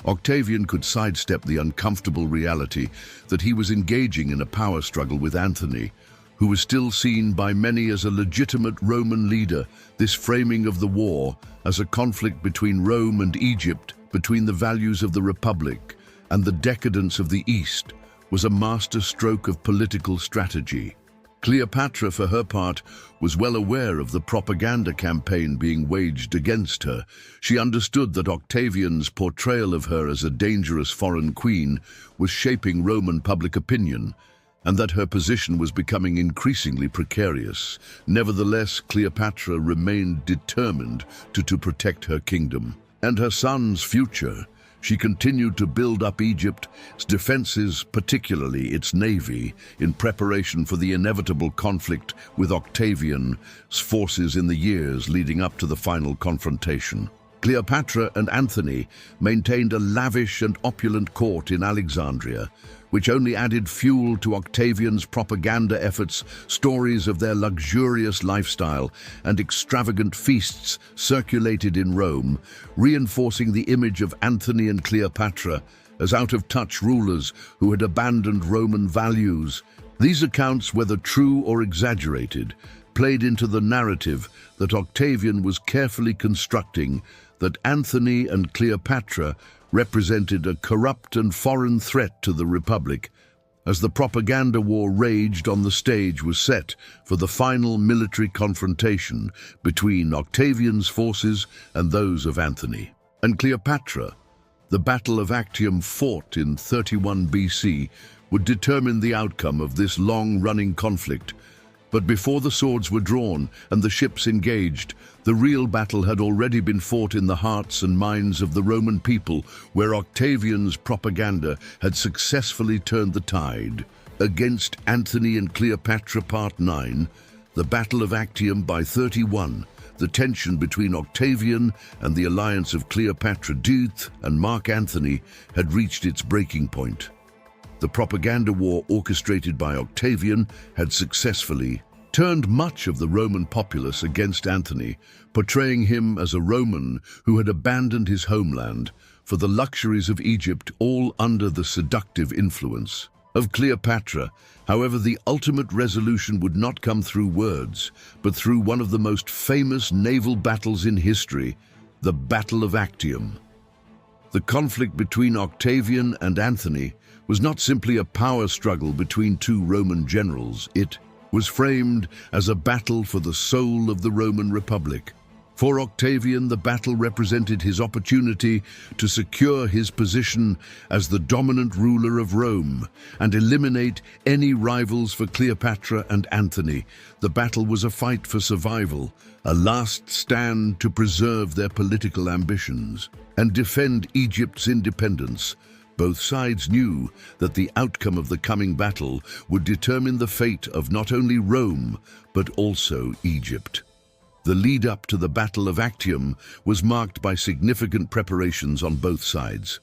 Octavian could sidestep the uncomfortable reality that he was engaging in a power struggle with Antony, who was still seen by many as a legitimate Roman leader. This framing of the war as a conflict between Rome and Egypt, between the values of the Republic and the decadence of the East, was a masterstroke of political strategy. Cleopatra, for her part, was well aware of the propaganda campaign being waged against her. She understood that Octavian's portrayal of her as a dangerous foreign queen was shaping Roman public opinion, and that her position was becoming increasingly precarious. Nevertheless, Cleopatra remained determined to protect her kingdom and her son's future. She continued to build up Egypt's defenses, particularly its navy, in preparation for the inevitable conflict with Octavian's forces in the years leading up to the final confrontation. Cleopatra and Antony maintained a lavish and opulent court in Alexandria, which only added fuel to Octavian's propaganda efforts. Stories of their luxurious lifestyle and extravagant feasts circulated in Rome, reinforcing the image of Antony and Cleopatra as out-of-touch rulers who had abandoned Roman values. These accounts, whether true or exaggerated, played into the narrative that Octavian was carefully constructing, that Antony and Cleopatra represented a corrupt and foreign threat to the Republic, as the propaganda war raged on the stage was set for the final military confrontation between Octavian's forces and those of Antony. And Cleopatra, the Battle of Actium fought in 31 BC, would determine the outcome of this long-running conflict. But before the swords were drawn and the ships engaged, the real battle had already been fought in the hearts and minds of the Roman people, where Octavian's propaganda had successfully turned the tide. Against Antony and Cleopatra Part 9, the Battle of Actium by 31, the tension between Octavian and the alliance of Cleopatra Duth and Mark Antony had reached its breaking point. The propaganda war orchestrated by Octavian had successfully turned much of the Roman populace against Antony, portraying him as a Roman who had abandoned his homeland for the luxuries of Egypt, all under the seductive influence of Cleopatra. However, the ultimate resolution would not come through words, but through one of the most famous naval battles in history, the Battle of Actium. The conflict between Octavian and Antony was not simply a power struggle between two Roman generals. It was framed as a battle for the soul of the Roman Republic. For Octavian, the battle represented his opportunity to secure his position as the dominant ruler of Rome and eliminate any rivals for Cleopatra and Antony. The battle was a fight for survival, a last stand to preserve their political ambitions and defend Egypt's independence. Both sides knew that the outcome of the coming battle would determine the fate of not only Rome, but also Egypt. The lead-up to the Battle of Actium was marked by significant preparations on both sides.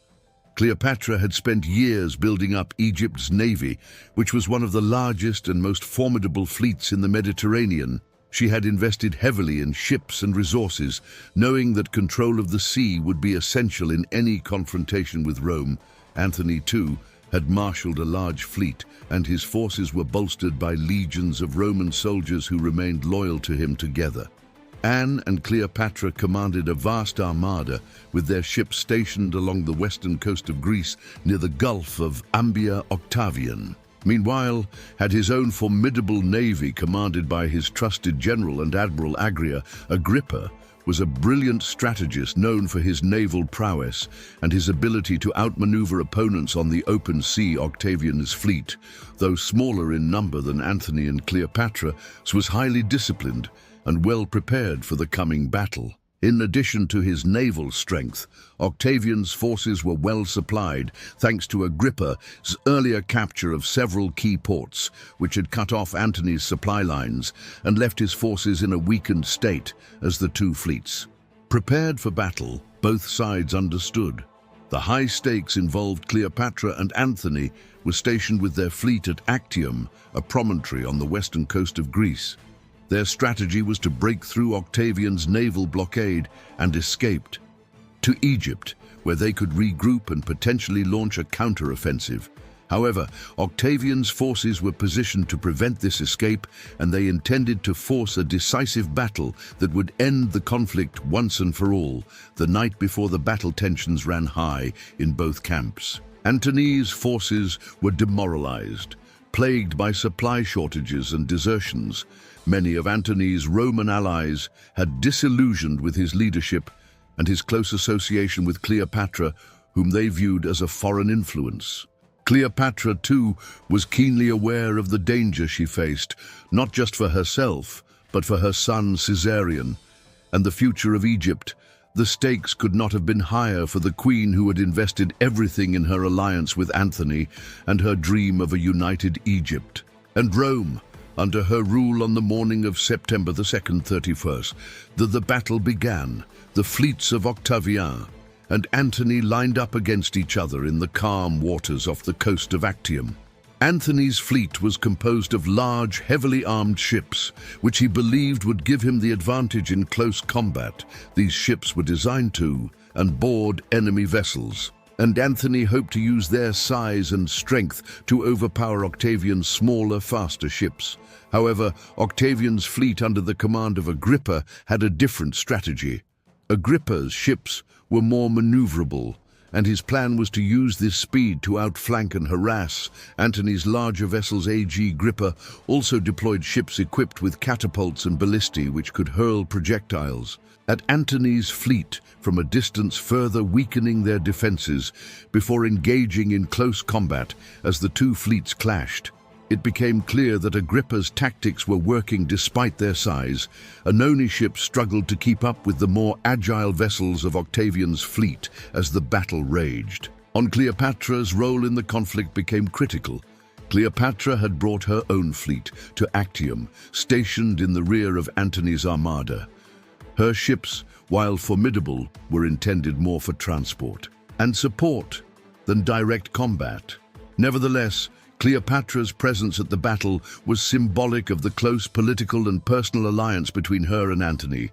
Cleopatra had spent years building up Egypt's navy, which was one of the largest and most formidable fleets in the Mediterranean. She had invested heavily in ships and resources, knowing that control of the sea would be essential in any confrontation with Rome. Antony, too, had marshaled a large fleet, and his forces were bolstered by legions of Roman soldiers who remained loyal to him together. Anne and Cleopatra commanded a vast armada, with their ships stationed along the western coast of Greece near the Gulf of Ambia. Octavian, meanwhile, had his own formidable navy commanded by his trusted general and Admiral Agrippa was a brilliant strategist known for his naval prowess and his ability to outmaneuver opponents on the open sea. Octavian's fleet, though smaller in number than Antony and Cleopatra, was highly disciplined and well prepared for the coming battle. In addition to his naval strength, Octavian's forces were well supplied thanks to Agrippa's earlier capture of several key ports, which had cut off Antony's supply lines and left his forces in a weakened state as the two fleets prepared for battle. Both sides understood the high stakes involved. Cleopatra and Antony were stationed with their fleet at Actium, a promontory on the western coast of Greece. Their strategy was to break through Octavian's naval blockade and escape to Egypt, where they could regroup and potentially launch a counter-offensive. However, Octavian's forces were positioned to prevent this escape, and they intended to force a decisive battle that would end the conflict once and for all. The night before the battle, tensions ran high in both camps. Antony's forces were demoralized, plagued by supply shortages and desertions. Many of Antony's Roman allies had disillusioned with his leadership and his close association with Cleopatra, whom they viewed as a foreign influence. Cleopatra, too, was keenly aware of the danger she faced, not just for herself, but for her son Caesarion and the future of Egypt. The stakes could not have been higher for the queen, who had invested everything in her alliance with Antony and her dream of a united Egypt. And Rome, under her rule, on the morning of September the 2nd, 31st, the battle began. The fleets of Octavian and Antony lined up against each other in the calm waters off the coast of Actium. Antony's fleet was composed of large, heavily armed ships, which he believed would give him the advantage in close combat. These ships were designed to and board enemy vessels, and Antony hoped to use their size and strength to overpower Octavian's smaller, faster ships. However, Octavian's fleet under the command of Agrippa had a different strategy. Agrippa's ships were more maneuverable and his plan was to use this speed to outflank and harass. Antony's larger vessels AG Agrippa also deployed ships equipped with catapults and ballistae which could hurl projectiles at Antony's fleet from a distance, further weakening their defenses before engaging in close combat as the two fleets clashed. It became clear that Agrippa's tactics were working despite their size. Annoni ships struggled to keep up with the more agile vessels of Octavian's fleet as the battle raged. On Cleopatra's role in the conflict became critical. Cleopatra had brought her own fleet to Actium, stationed in the rear of Antony's armada. Her ships, while formidable, were intended more for transport and support than direct combat. Nevertheless, Cleopatra's presence at the battle was symbolic of the close political and personal alliance between her and Antony.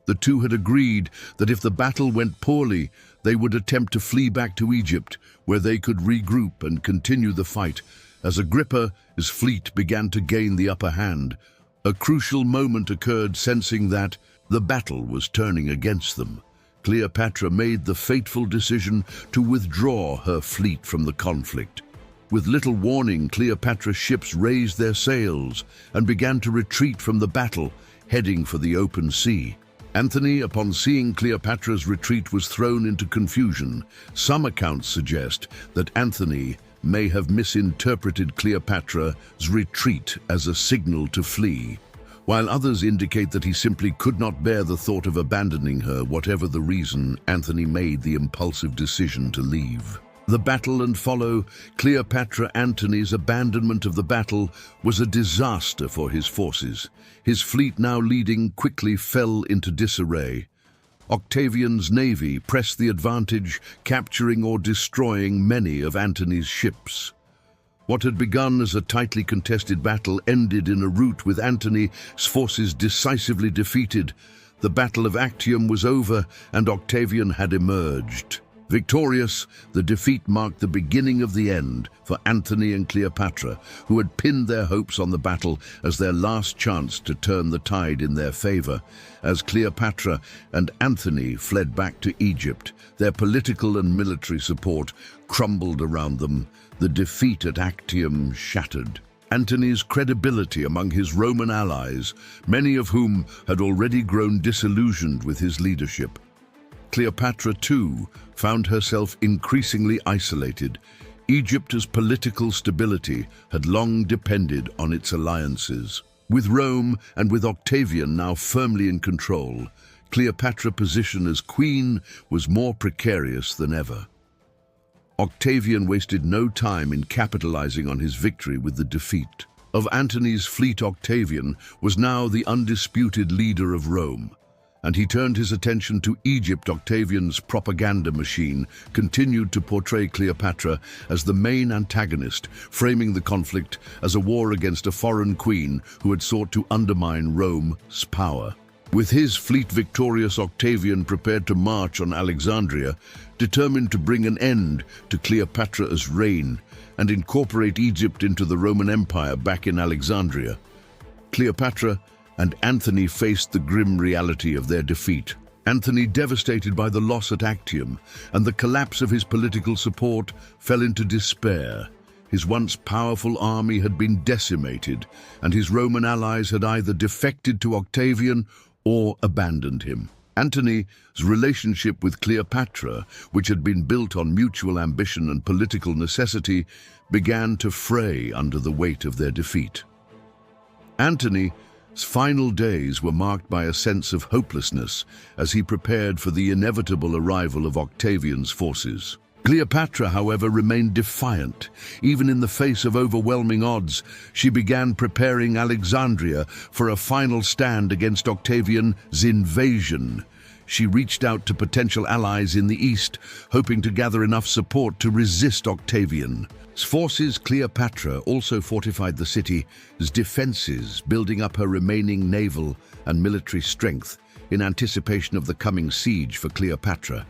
The two had agreed that if the battle went poorly, they would attempt to flee back to Egypt, where they could regroup and continue the fight. As Agrippa's fleet began to gain the upper hand, a crucial moment occurred, sensing that the battle was turning against them. Cleopatra made the fateful decision to withdraw her fleet from the conflict. With little warning, Cleopatra's ships raised their sails and began to retreat from the battle, heading for the open sea. Antony, upon seeing Cleopatra's retreat, was thrown into confusion. Some accounts suggest that Antony may have misinterpreted Cleopatra's retreat as a signal to flee, while others indicate that he simply could not bear the thought of abandoning her. Whatever the reason, Antony made the impulsive decision to leave. The battle and follow Cleopatra-Antony's abandonment of the battle was a disaster for his forces. His fleet, now leading, quickly fell into disarray. Octavian's navy pressed the advantage, capturing or destroying many of Antony's ships. What had begun as a tightly contested battle ended in a rout with Antony's forces decisively defeated. The Battle of Actium was over, and Octavian had emerged victorious. The defeat marked the beginning of the end for Antony and Cleopatra, who had pinned their hopes on the battle as their last chance to turn the tide in their favor. As Cleopatra and Antony fled back to Egypt, their political and military support crumbled around them. The defeat at Actium shattered Antony's credibility among his Roman allies, many of whom had already grown disillusioned with his leadership. Cleopatra, too, found herself increasingly isolated. Egypt's political stability had long depended on its alliances. With Rome and with Octavian now firmly in control, Cleopatra's position as queen was more precarious than ever. Octavian wasted no time in capitalizing on his victory with the defeat of Antony's fleet. Octavian was now the undisputed leader of Rome, and he turned his attention to Egypt. Octavian's propaganda machine continued to portray Cleopatra as the main antagonist, framing the conflict as a war against a foreign queen who had sought to undermine Rome's power. With his fleet victorious, Octavian prepared to march on Alexandria, determined to bring an end to Cleopatra's reign and incorporate Egypt into the Roman Empire back in Alexandria. Cleopatra and Antony faced the grim reality of their defeat. Antony, devastated by the loss at Actium and the collapse of his political support, fell into despair. His once powerful army had been decimated, and his Roman allies had either defected to Octavian or abandoned him. Antony's relationship with Cleopatra, which had been built on mutual ambition and political necessity, began to fray under the weight of their defeat. Antony's final days were marked by a sense of hopelessness as he prepared for the inevitable arrival of Octavian's forces. Cleopatra, however, remained defiant. Even in the face of overwhelming odds, she began preparing Alexandria for a final stand against Octavian's invasion. She reached out to potential allies in the east, hoping to gather enough support to resist Octavian's forces. Cleopatra also fortified the city's defenses, building up her remaining naval and military strength in anticipation of the coming siege for Cleopatra.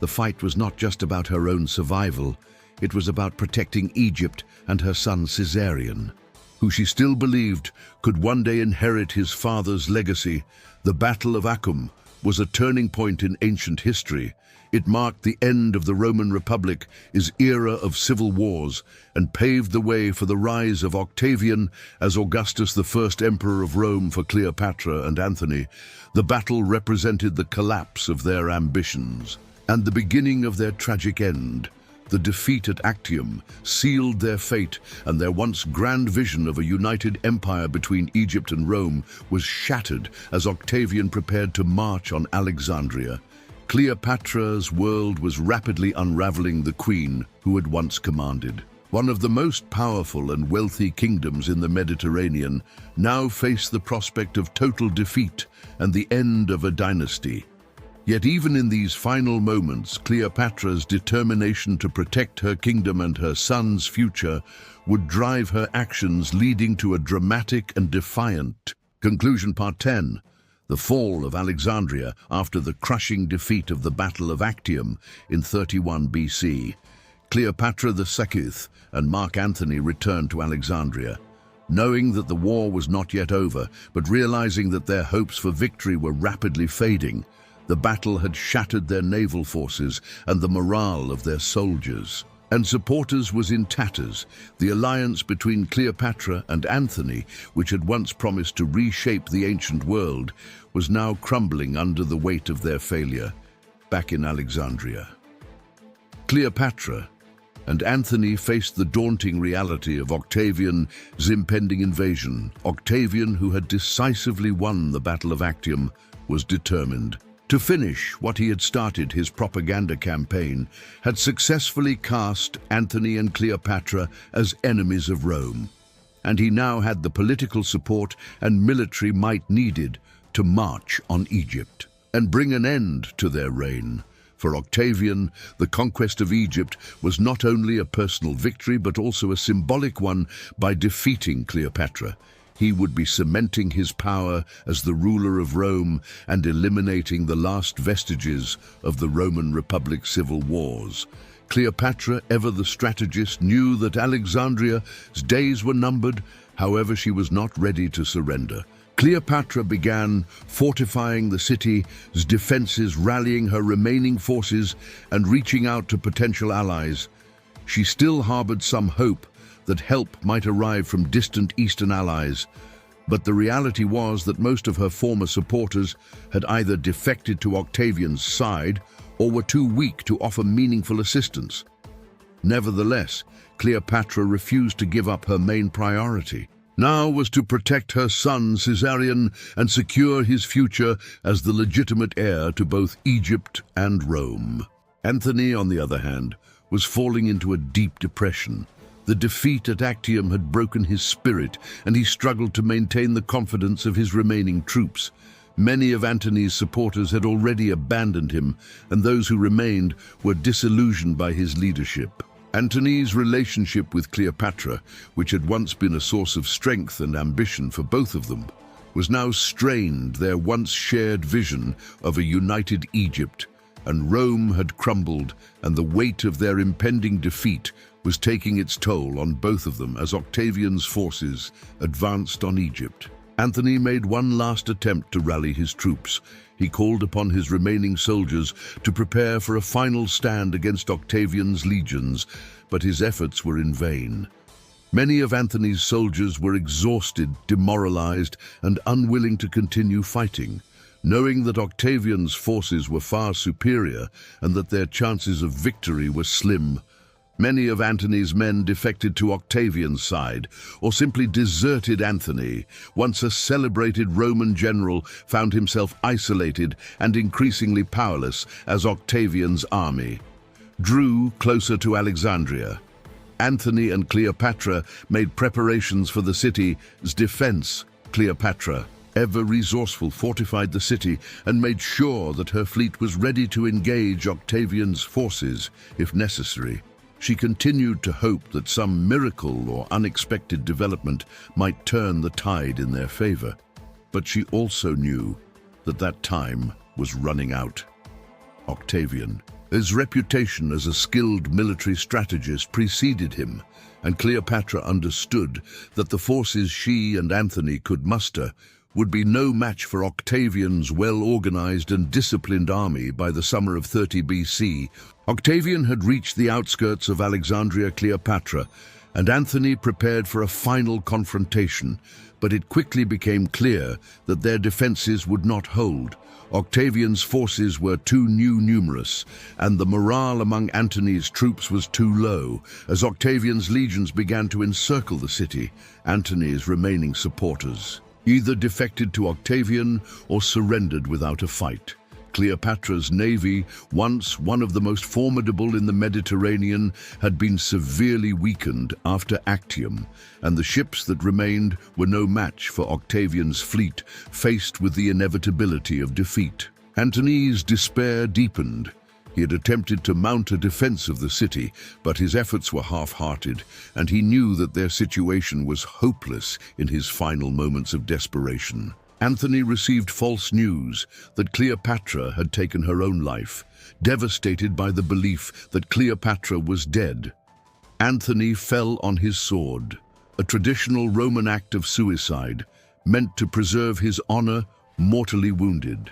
The fight was not just about her own survival, it was about protecting Egypt and her son Caesarion, who she still believed could one day inherit his father's legacy. The Battle of Actium was a turning point in ancient history. It marked the end of the Roman Republic, its era of civil wars, and paved the way for the rise of Octavian as Augustus, the first emperor of Rome, for Cleopatra and Antony. The battle represented the collapse of their ambitions and the beginning of their tragic end. The defeat at Actium sealed their fate, and their once grand vision of a united empire between Egypt and Rome was shattered as Octavian prepared to march on Alexandria. Cleopatra's world was rapidly unraveling. The queen who had once commanded one of the most powerful and wealthy kingdoms in the Mediterranean now faced the prospect of total defeat and the end of a dynasty. Yet even in these final moments, Cleopatra's determination to protect her kingdom and her son's future would drive her actions, leading to a dramatic and defiant conclusion. Part 10. The fall of Alexandria after the crushing defeat of the Battle of Actium in 31 BC. Cleopatra II and Mark Antony returned to Alexandria, knowing that the war was not yet over, but realizing that their hopes for victory were rapidly fading. The battle had shattered their naval forces and the morale of their soldiers and supporters was in tatters. The alliance between Cleopatra and Antony, which had once promised to reshape the ancient world, was now crumbling under the weight of their failure. Back in Alexandria, Cleopatra and Antony faced the daunting reality of Octavian's impending invasion. Octavian, who had decisively won the Battle of Actium, was determined to finish what he had started. His propaganda campaign had successfully cast Antony and Cleopatra as enemies of Rome, and he now had the political support and military might needed to march on Egypt and bring an end to their reign. For Octavian, the conquest of Egypt was not only a personal victory but also a symbolic one. By defeating Cleopatra, he would be cementing his power as the ruler of Rome and eliminating the last vestiges of the Roman Republic's civil wars. Cleopatra, ever the strategist, knew that Alexandria's days were numbered. However, she was not ready to surrender. Cleopatra began fortifying the city's defenses, rallying her remaining forces and reaching out to potential allies. She still harbored some hope that help might arrive from distant Eastern allies, but the reality was that most of her former supporters had either defected to Octavian's side or were too weak to offer meaningful assistance. Nevertheless, Cleopatra refused to give up her main priority. Now was to protect her son Caesarion and secure his future as the legitimate heir to both Egypt and Rome. Antony, on the other hand, was falling into a deep depression. The defeat at Actium had broken his spirit, and he struggled to maintain the confidence of his remaining troops. Many of Antony's supporters had already abandoned him, and those who remained were disillusioned by his leadership. Antony's relationship with Cleopatra, which had once been a source of strength and ambition for both of them, was now strained. Their once shared vision of a united Egypt and Rome had crumbled, and the weight of their impending defeat was taking its toll on both of them as Octavian's forces advanced on Egypt. Antony made one last attempt to rally his troops. He called upon his remaining soldiers to prepare for a final stand against Octavian's legions, but his efforts were in vain. Many of Antony's soldiers were exhausted, demoralized, and unwilling to continue fighting. Knowing that Octavian's forces were far superior and that their chances of victory were slim, many of Antony's men defected to Octavian's side or simply deserted Antony. Once a celebrated Roman general found himself isolated and increasingly powerless as Octavian's army drew closer to Alexandria. Antony and Cleopatra made preparations for the city's defense. Cleopatra, ever resourceful, fortified the city and made sure that her fleet was ready to engage Octavian's forces if necessary. She continued to hope that some miracle or unexpected development might turn the tide in their favor. But she also knew that that time was running out. Octavian, his reputation as a skilled military strategist preceded him, and Cleopatra understood that the forces she and Antony could muster would be no match for Octavian's well-organized and disciplined army by the summer of 30 BC. Octavian had reached the outskirts of Alexandria Cleopatra, and Antony prepared for a final confrontation, but it quickly became clear that their defenses would not hold. Octavian's forces were too numerous, and the morale among Antony's troops was too low. As Octavian's legions began to encircle the city, Antony's remaining supporters either defected to Octavian or surrendered without a fight. Cleopatra's navy, once one of the most formidable in the Mediterranean, had been severely weakened after Actium, and the ships that remained were no match for Octavian's fleet, faced with the inevitability of defeat. Antony's despair deepened. He had attempted to mount a defense of the city, but his efforts were half-hearted, and he knew that their situation was hopeless in his final moments of desperation. Antony received false news that Cleopatra had taken her own life, devastated by the belief that Cleopatra was dead. Antony fell on his sword, a traditional Roman act of suicide, meant to preserve his honor, mortally wounded.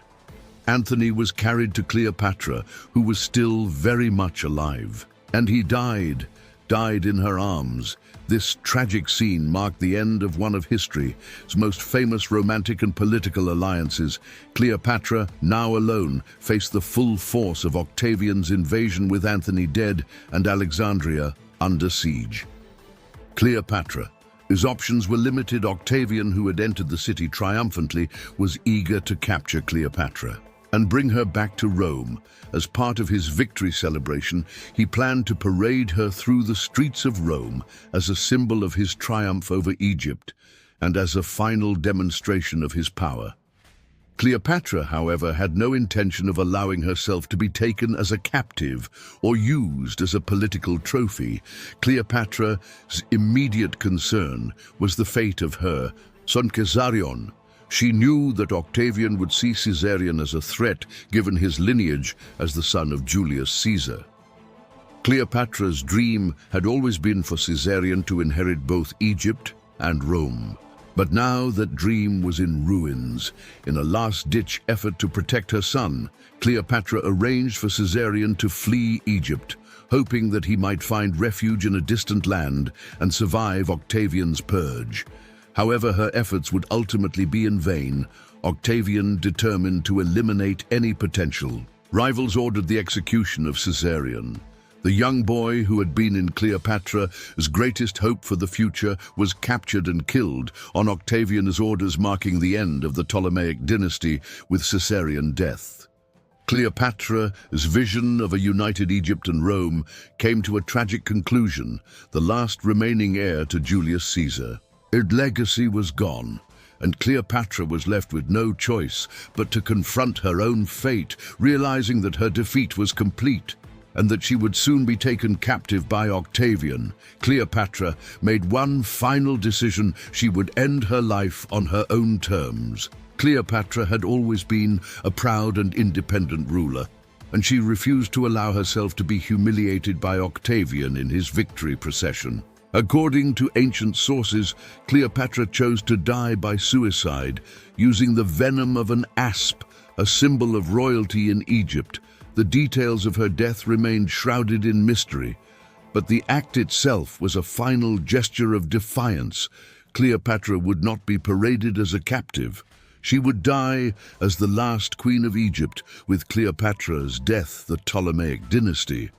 Antony was carried to Cleopatra, who was still very much alive. And he died in her arms. This tragic scene marked the end of one of history's most famous romantic and political alliances. Cleopatra, now alone, faced the full force of Octavian's invasion with Antony dead and Alexandria under siege. Cleopatra, whose options were limited. Octavian, who had entered the city triumphantly, was eager to capture Cleopatra and bring her back to Rome. As part of his victory celebration, he planned to parade her through the streets of Rome as a symbol of his triumph over Egypt and as a final demonstration of his power. Cleopatra, however, had no intention of allowing herself to be taken as a captive or used as a political trophy. Cleopatra's immediate concern was the fate of her sunken. She knew that Octavian would see Caesarion as a threat, given his lineage as the son of Julius Caesar. Cleopatra's dream had always been for Caesarion to inherit both Egypt and Rome. But now that dream was in ruins. In a last-ditch effort to protect her son, Cleopatra arranged for Caesarion to flee Egypt, hoping that he might find refuge in a distant land and survive Octavian's purge. However, her efforts would ultimately be in vain. Octavian determined to eliminate any potential. Rivals ordered the execution of Caesarion. The young boy who had been in Cleopatra's greatest hope for the future was captured and killed on Octavian's orders, marking the end of the Ptolemaic dynasty with Caesarion death. Cleopatra's vision of a united Egypt and Rome came to a tragic conclusion, the last remaining heir to Julius Caesar. Her legacy was gone, and Cleopatra was left with no choice but to confront her own fate, realizing that her defeat was complete and that she would soon be taken captive by Octavian. Cleopatra made one final decision: she would end her life on her own terms. Cleopatra had always been a proud and independent ruler, and she refused to allow herself to be humiliated by Octavian in his victory procession. According to ancient sources, Cleopatra chose to die by suicide, using the venom of an asp, a symbol of royalty in Egypt. The details of her death remained shrouded in mystery, but the act itself was a final gesture of defiance. Cleopatra would not be paraded as a captive. She would die as the last queen of Egypt. With Cleopatra's death, the Ptolemaic dynasty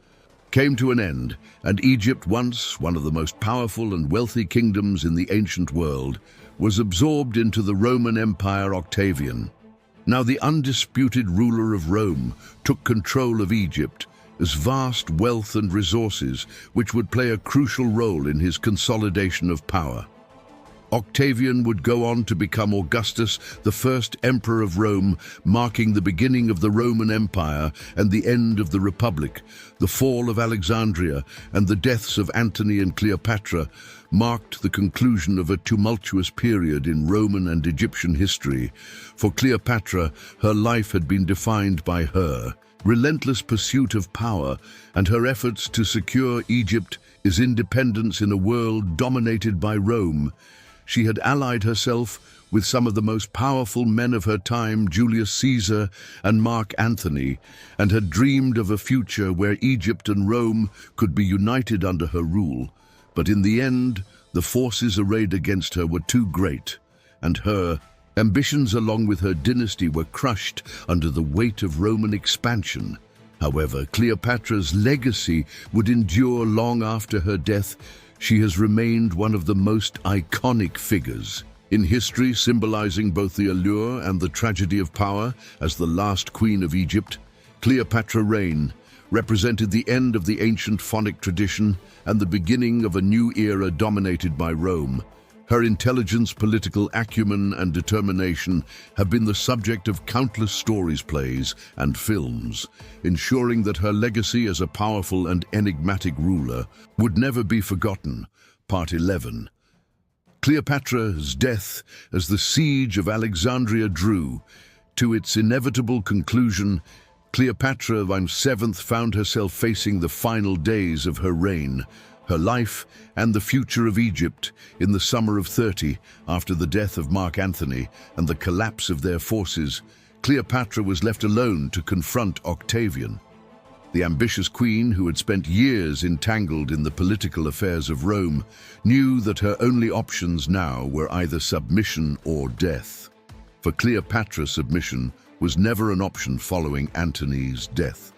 came to an end, and Egypt, once one of the most powerful and wealthy kingdoms in the ancient world, was absorbed into the Roman Empire. Octavian, now the undisputed ruler of Rome, took control of Egypt, as vast wealth and resources which would play a crucial role in his consolidation of power. Octavian would go on to become Augustus, the first emperor of Rome, marking the beginning of the Roman Empire and the end of the Republic. The fall of Alexandria and the deaths of Antony and Cleopatra marked the conclusion of a tumultuous period in Roman and Egyptian history. For Cleopatra, her life had been defined by her relentless pursuit of power and her efforts to secure Egypt's independence in a world dominated by Rome. She had allied herself with some of the most powerful men of her time, Julius Caesar and Mark Antony, and had dreamed of a future where Egypt and Rome could be united under her rule. But in the end, the forces arrayed against her were too great, and her ambitions along with her dynasty were crushed under the weight of Roman expansion. However, Cleopatra's legacy would endure long after her death. She has remained one of the most iconic figures in history, symbolizing both the allure and the tragedy of power. As the last queen of Egypt, Cleopatra's reign represented the end of the ancient phonic tradition and the beginning of a new era dominated by Rome. Her intelligence, political acumen, and determination have been the subject of countless stories, plays, and films, ensuring that her legacy as a powerful and enigmatic ruler would never be forgotten. Part 11. Cleopatra's death as the siege of Alexandria drew to its inevitable conclusion. Cleopatra VII found herself facing the final days of her reign. Her life and the future of Egypt in the summer of 30, after the death of Mark Antony and the collapse of their forces, Cleopatra was left alone to confront Octavian. The ambitious queen, who had spent years entangled in the political affairs of Rome, knew that her only options now were either submission or death. For Cleopatra, submission was never an option following Antony's death.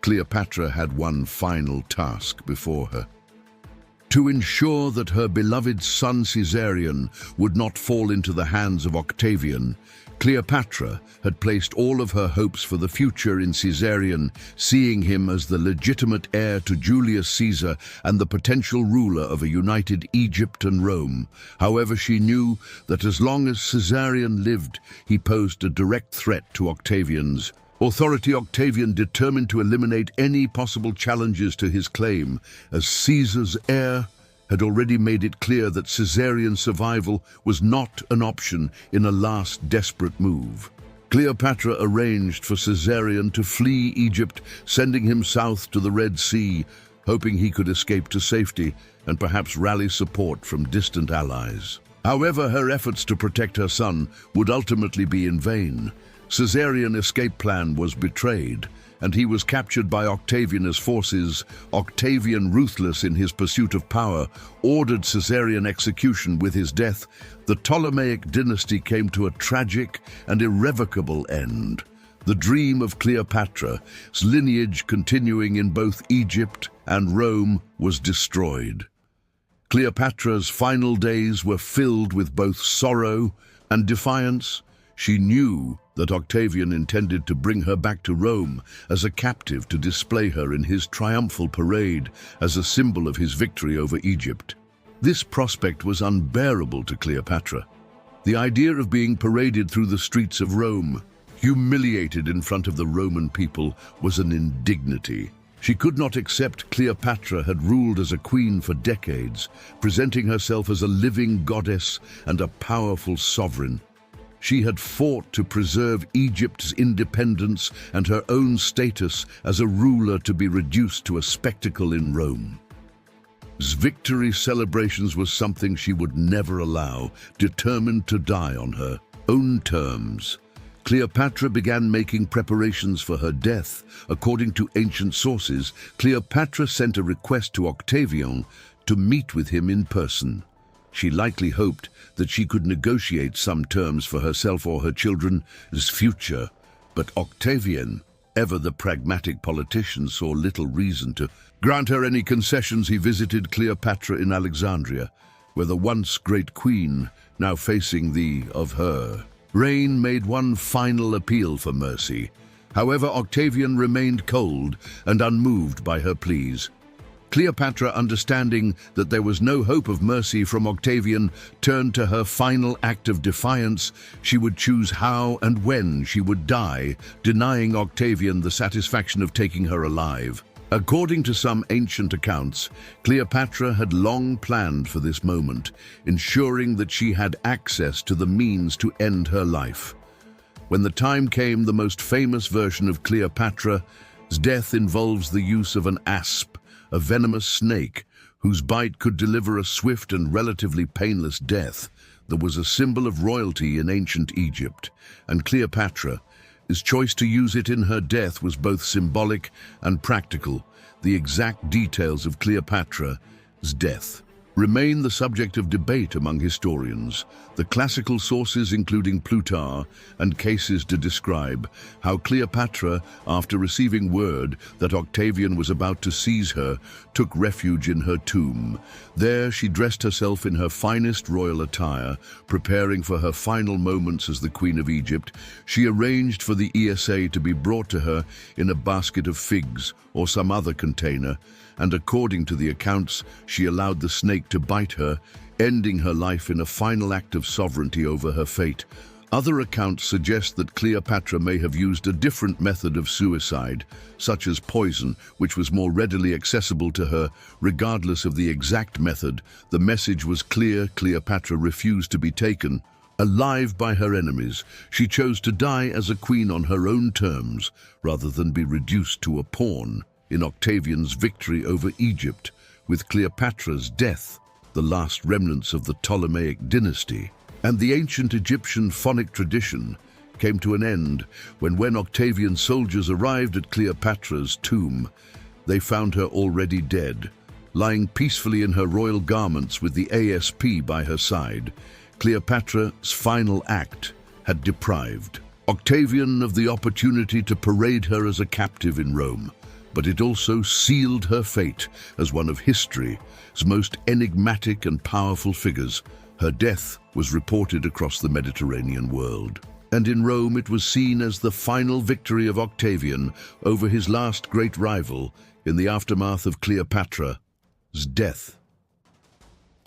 Cleopatra had one final task before her: to ensure that her beloved son Caesarion would not fall into the hands of Octavian. Cleopatra had placed all of her hopes for the future in Caesarion, seeing him as the legitimate heir to Julius Caesar and the potential ruler of a united Egypt and Rome. However, she knew that as long as Caesarion lived, he posed a direct threat to Octavian's authority. Octavian determined to eliminate any possible challenges to his claim, as Caesar's heir had already made it clear that Caesarian's survival was not an option in a last desperate move. Cleopatra arranged for Caesarion to flee Egypt, sending him south to the Red Sea, hoping he could escape to safety and perhaps rally support from distant allies. However, her efforts to protect her son would ultimately be in vain. Caesarian's escape plan was betrayed, and he was captured by Octavian's forces. Octavian, ruthless in his pursuit of power, ordered Caesarian execution. With his death, the Ptolemaic dynasty came to a tragic and irrevocable end. The dream of Cleopatra's lineage continuing in both Egypt and Rome was destroyed. Cleopatra's final days were filled with both sorrow and defiance. She knew that Octavian intended to bring her back to Rome as a captive to display her in his triumphal parade as a symbol of his victory over Egypt. This prospect was unbearable to Cleopatra. The idea of being paraded through the streets of Rome, humiliated in front of the Roman people, was an indignity. She could not accept. Cleopatra had ruled as a queen for decades, presenting herself as a living goddess and a powerful sovereign. She had fought to preserve Egypt's independence and her own status as a ruler to be reduced to a spectacle in Rome. Victory celebrations was something she would never allow, determined to die on her own terms. Cleopatra began making preparations for her death. According to ancient sources, Cleopatra sent a request to Octavian to meet with him in person. She likely hoped that she could negotiate some terms for herself or her children's future, but Octavian, ever the pragmatic politician, saw little reason to grant her any concessions. He visited Cleopatra in Alexandria, where the once great queen, now facing the of her reign, made one final appeal for mercy. However, Octavian remained cold and unmoved by her pleas. Cleopatra, understanding that there was no hope of mercy from Octavian, turned to her final act of defiance. She would choose how and when she would die, denying Octavian the satisfaction of taking her alive. According to some ancient accounts, Cleopatra had long planned for this moment, ensuring that she had access to the means to end her life. When the time came, the most famous version of Cleopatra's death involves the use of an asp, a venomous snake whose bite could deliver a swift and relatively painless death, that was a symbol of royalty in ancient Egypt, and Cleopatra's choice to use it in her death was both symbolic and practical. The exact details of Cleopatra's death remain the subject of debate among historians. The classical sources, including Plutarch, and cases to describe how Cleopatra, after receiving word that Octavian was about to seize her, took refuge in her tomb. There she dressed herself in her finest royal attire, preparing for her final moments as the Queen of Egypt. She arranged for the ESA to be brought to her in a basket of figs or some other container, and according to the accounts, she allowed the snake to bite her, ending her life in a final act of sovereignty over her fate. Other accounts suggest that Cleopatra may have used a different method of suicide, such as poison, which was more readily accessible to her. Regardless of the exact method, the message was clear: Cleopatra refused to be taken alive by her enemies. She chose to die as a queen on her own terms, rather than be reduced to a pawn in Octavian's victory over Egypt. With Cleopatra's death, the last remnants of the Ptolemaic dynasty and the ancient Egyptian phonic tradition came to an end when Octavian's soldiers arrived at Cleopatra's tomb. They found her already dead, lying peacefully in her royal garments with the ASP by her side. Cleopatra's final act had deprived Octavian of the opportunity to parade her as a captive in Rome, but it also sealed her fate as one of history's most enigmatic and powerful figures. Her death was reported across the Mediterranean world, and in Rome it was seen as the final victory of Octavian over his last great rival in the aftermath of Cleopatra's death.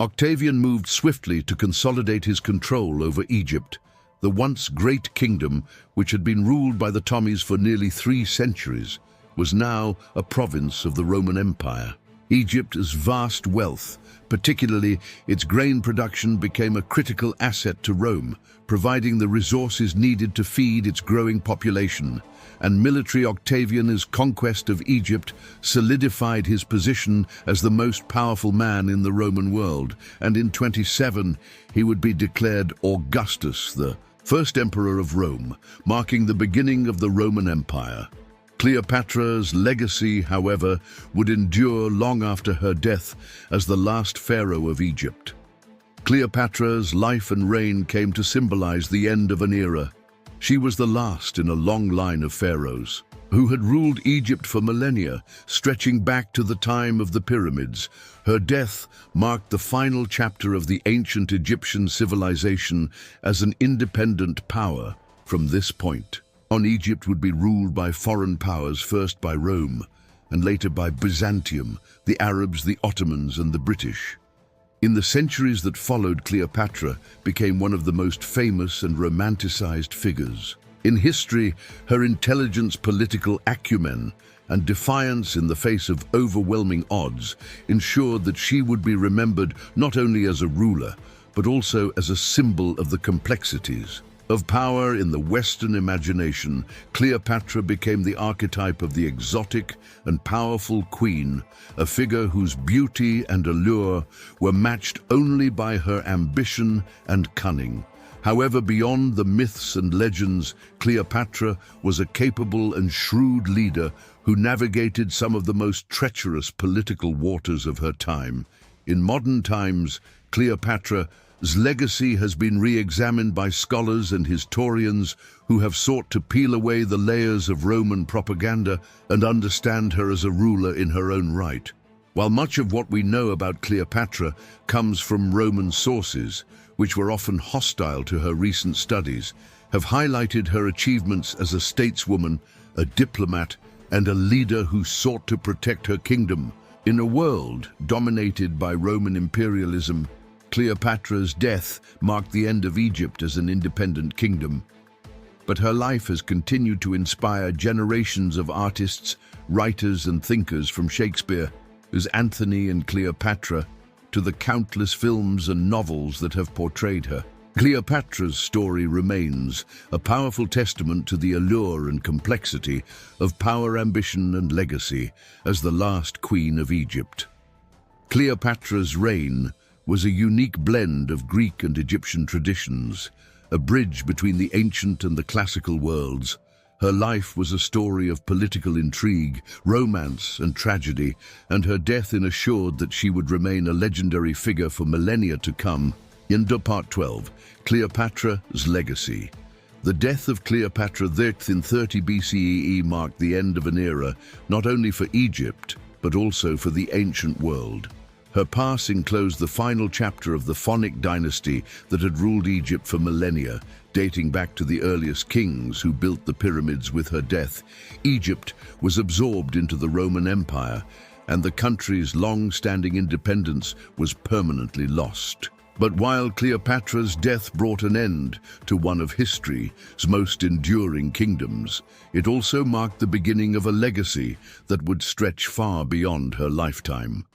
Octavian moved swiftly to consolidate his control over Egypt. The once great kingdom, which had been ruled by the Ptolemies for nearly 3 centuries, was now a province of the Roman Empire. Egypt's vast wealth, particularly its grain production, became a critical asset to Rome, providing the resources needed to feed its growing population. And military Octavian's conquest of Egypt solidified his position as the most powerful man in the Roman world, and in 27 he would be declared Augustus, the first emperor of Rome, marking the beginning of the Roman Empire. Cleopatra's legacy, however, would endure long after her death as the last pharaoh of Egypt. Cleopatra's life and reign came to symbolize the end of an era. She was the last in a long line of pharaohs who had ruled Egypt for millennia, stretching back to the time of the pyramids. Her death marked the final chapter of the ancient Egyptian civilization as an independent power. From this point on, Egypt would be ruled by foreign powers, first by Rome, and later by Byzantium, the Arabs, the Ottomans, and the British. In the centuries that followed, Cleopatra became one of the most famous and romanticized figures in history. Her intelligence, political acumen, and defiance in the face of overwhelming odds ensured that she would be remembered not only as a ruler, but also as a symbol of the complexities of power in the Western imagination. Cleopatra became the archetype of the exotic and powerful queen, a figure whose beauty and allure were matched only by her ambition and cunning. However, beyond the myths and legends, Cleopatra was a capable and shrewd leader who navigated some of the most treacherous political waters of her time. In modern times, Cleopatra's legacy has been re-examined by scholars and historians who have sought to peel away the layers of Roman propaganda and understand her as a ruler in her own right. While much of what we know about Cleopatra comes from Roman sources, which were often hostile to her, recent studies have highlighted her achievements as a stateswoman, a diplomat, and a leader who sought to protect her kingdom. In a world dominated by Roman imperialism, Cleopatra's death marked the end of Egypt as an independent kingdom. But her life has continued to inspire generations of artists, writers, and thinkers, from Shakespeare's Antony and Cleopatra to the countless films and novels that have portrayed her. Cleopatra's story remains a powerful testament to the allure and complexity of power, ambition, and legacy as the last queen of Egypt. Cleopatra's reign was a unique blend of Greek and Egyptian traditions, a bridge between the ancient and the classical worlds. Her life was a story of political intrigue, romance and tragedy, and her death ensured that she would remain a legendary figure for millennia to come. Part 12. Cleopatra's legacy. The death of Cleopatra in 30 BCE marked the end of an era, not only for Egypt, but also for the ancient world. Her passing closed the final chapter of the Phonic dynasty that had ruled Egypt for millennia, dating back to the earliest kings who built the pyramids. With her death, Egypt was absorbed into the Roman Empire, and the country's long-standing independence was permanently lost. But while Cleopatra's death brought an end to one of history's most enduring kingdoms, it also marked the beginning of a legacy that would stretch far beyond her lifetime.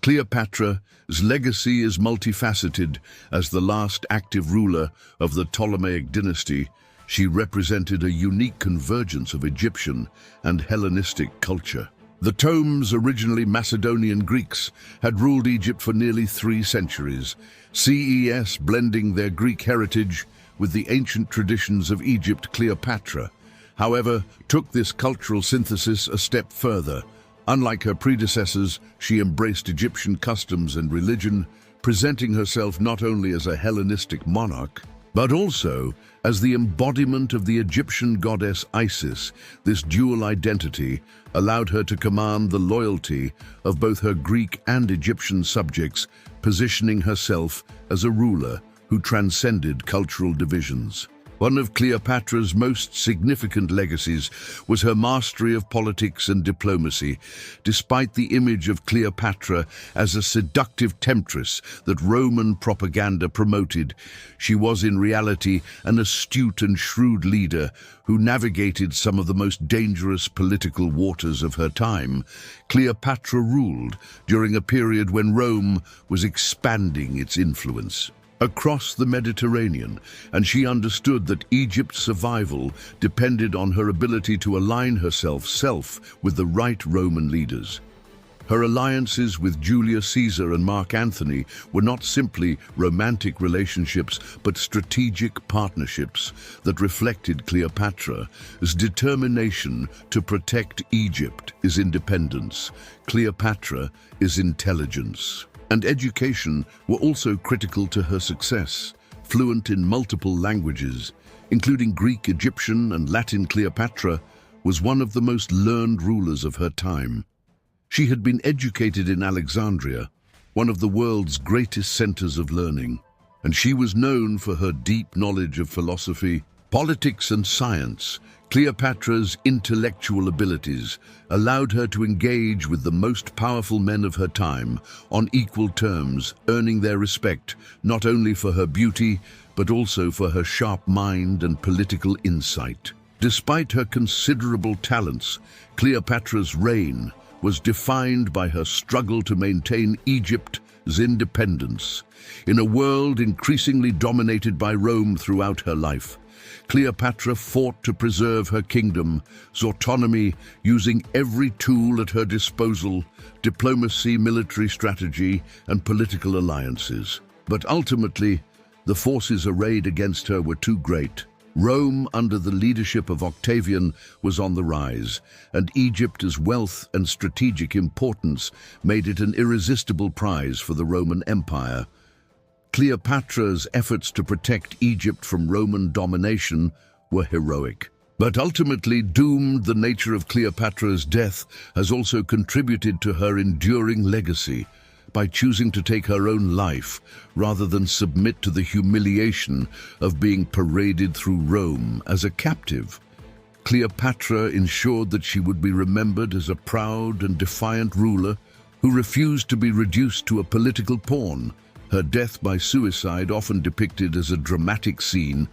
Cleopatra's legacy is multifaceted. As the last active ruler of the Ptolemaic dynasty, she represented a unique convergence of Egyptian and Hellenistic culture. The tomes, originally Macedonian Greeks, had ruled Egypt for nearly 3 centuries, CES blending their Greek heritage with the ancient traditions of Egypt. Cleopatra, however, took this cultural synthesis a step further. Unlike her predecessors, she embraced Egyptian customs and religion, presenting herself not only as a Hellenistic monarch, but also as the embodiment of the Egyptian goddess Isis. This dual identity allowed her to command the loyalty of both her Greek and Egyptian subjects, positioning herself as a ruler who transcended cultural divisions. One of Cleopatra's most significant legacies was her mastery of politics and diplomacy. Despite the image of Cleopatra as a seductive temptress that Roman propaganda promoted, she was in reality an astute and shrewd leader who navigated some of the most dangerous political waters of her time. Cleopatra ruled during a period when Rome was expanding its influence across the Mediterranean, and she understood that Egypt's survival depended on her ability to align herself with the right Roman leaders. Her alliances with Julius Caesar and Mark Antony were not simply romantic relationships, but strategic partnerships that reflected Cleopatra's determination to protect Egypt's independence. Cleopatra's intelligence and education were also critical to her success. Fluent in multiple languages, including Greek, Egyptian, and Latin, Cleopatra was one of the most learned rulers of her time. She had been educated in Alexandria, one of the world's greatest centers of learning, and she was known for her deep knowledge of philosophy, politics, and science. Cleopatra's intellectual abilities allowed her to engage with the most powerful men of her time on equal terms, earning their respect not only for her beauty, but also for her sharp mind and political insight. Despite her considerable talents, Cleopatra's reign was defined by her struggle to maintain Egypt's independence. In a world increasingly dominated by Rome throughout her life, Cleopatra fought to preserve her kingdom's autonomy, using every tool at her disposal: diplomacy, military strategy, and political alliances. But ultimately, the forces arrayed against her were too great. Rome, under the leadership of Octavian, was on the rise, and Egypt's wealth and strategic importance made it an irresistible prize for the Roman Empire. Cleopatra's efforts to protect Egypt from Roman domination were heroic, but ultimately doomed. The nature of Cleopatra's death has also contributed to her enduring legacy. By choosing to take her own life rather than submit to the humiliation of being paraded through Rome as a captive, Cleopatra ensured that she would be remembered as a proud and defiant ruler who refused to be reduced to a political pawn. Her death by suicide, often depicted as a dramatic scene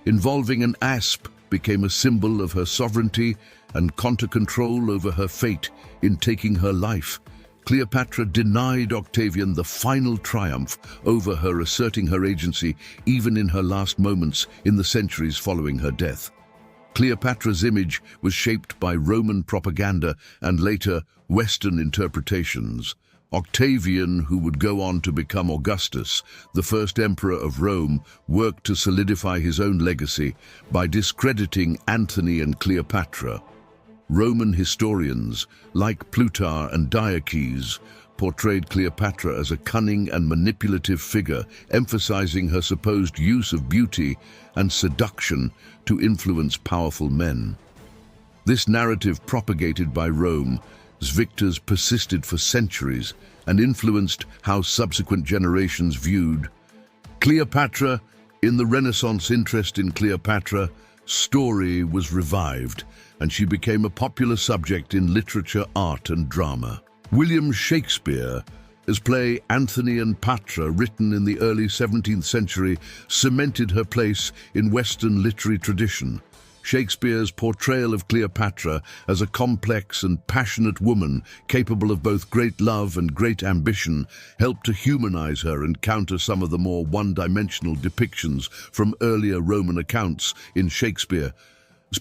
involving an asp, became a symbol of her sovereignty and control over her fate in taking her life. Cleopatra denied Octavian the final triumph over her, asserting her agency even in her last moments in the centuries following her death. Cleopatra's image was shaped by Roman propaganda and later Western interpretations. Octavian, who would go on to become Augustus, the first emperor of Rome, worked to solidify his own legacy by discrediting Antony and Cleopatra. Roman historians, like Plutarch and Diocles, portrayed Cleopatra as a cunning and manipulative figure, emphasizing her supposed use of beauty and seduction to influence powerful men. This narrative, propagated by Rome's victors, persisted for centuries and influenced how subsequent generations viewed Cleopatra. In the Renaissance, interest in Cleopatra's story was revived, and she became a popular subject in literature, art, and drama. William Shakespeare's play Antony and Patra, written in the early 17th century, cemented her place in Western literary tradition. Shakespeare's portrayal of Cleopatra as a complex and passionate woman capable of both great love and great ambition helped to humanize her and counter some of the more one-dimensional depictions from earlier Roman accounts. In Shakespeare's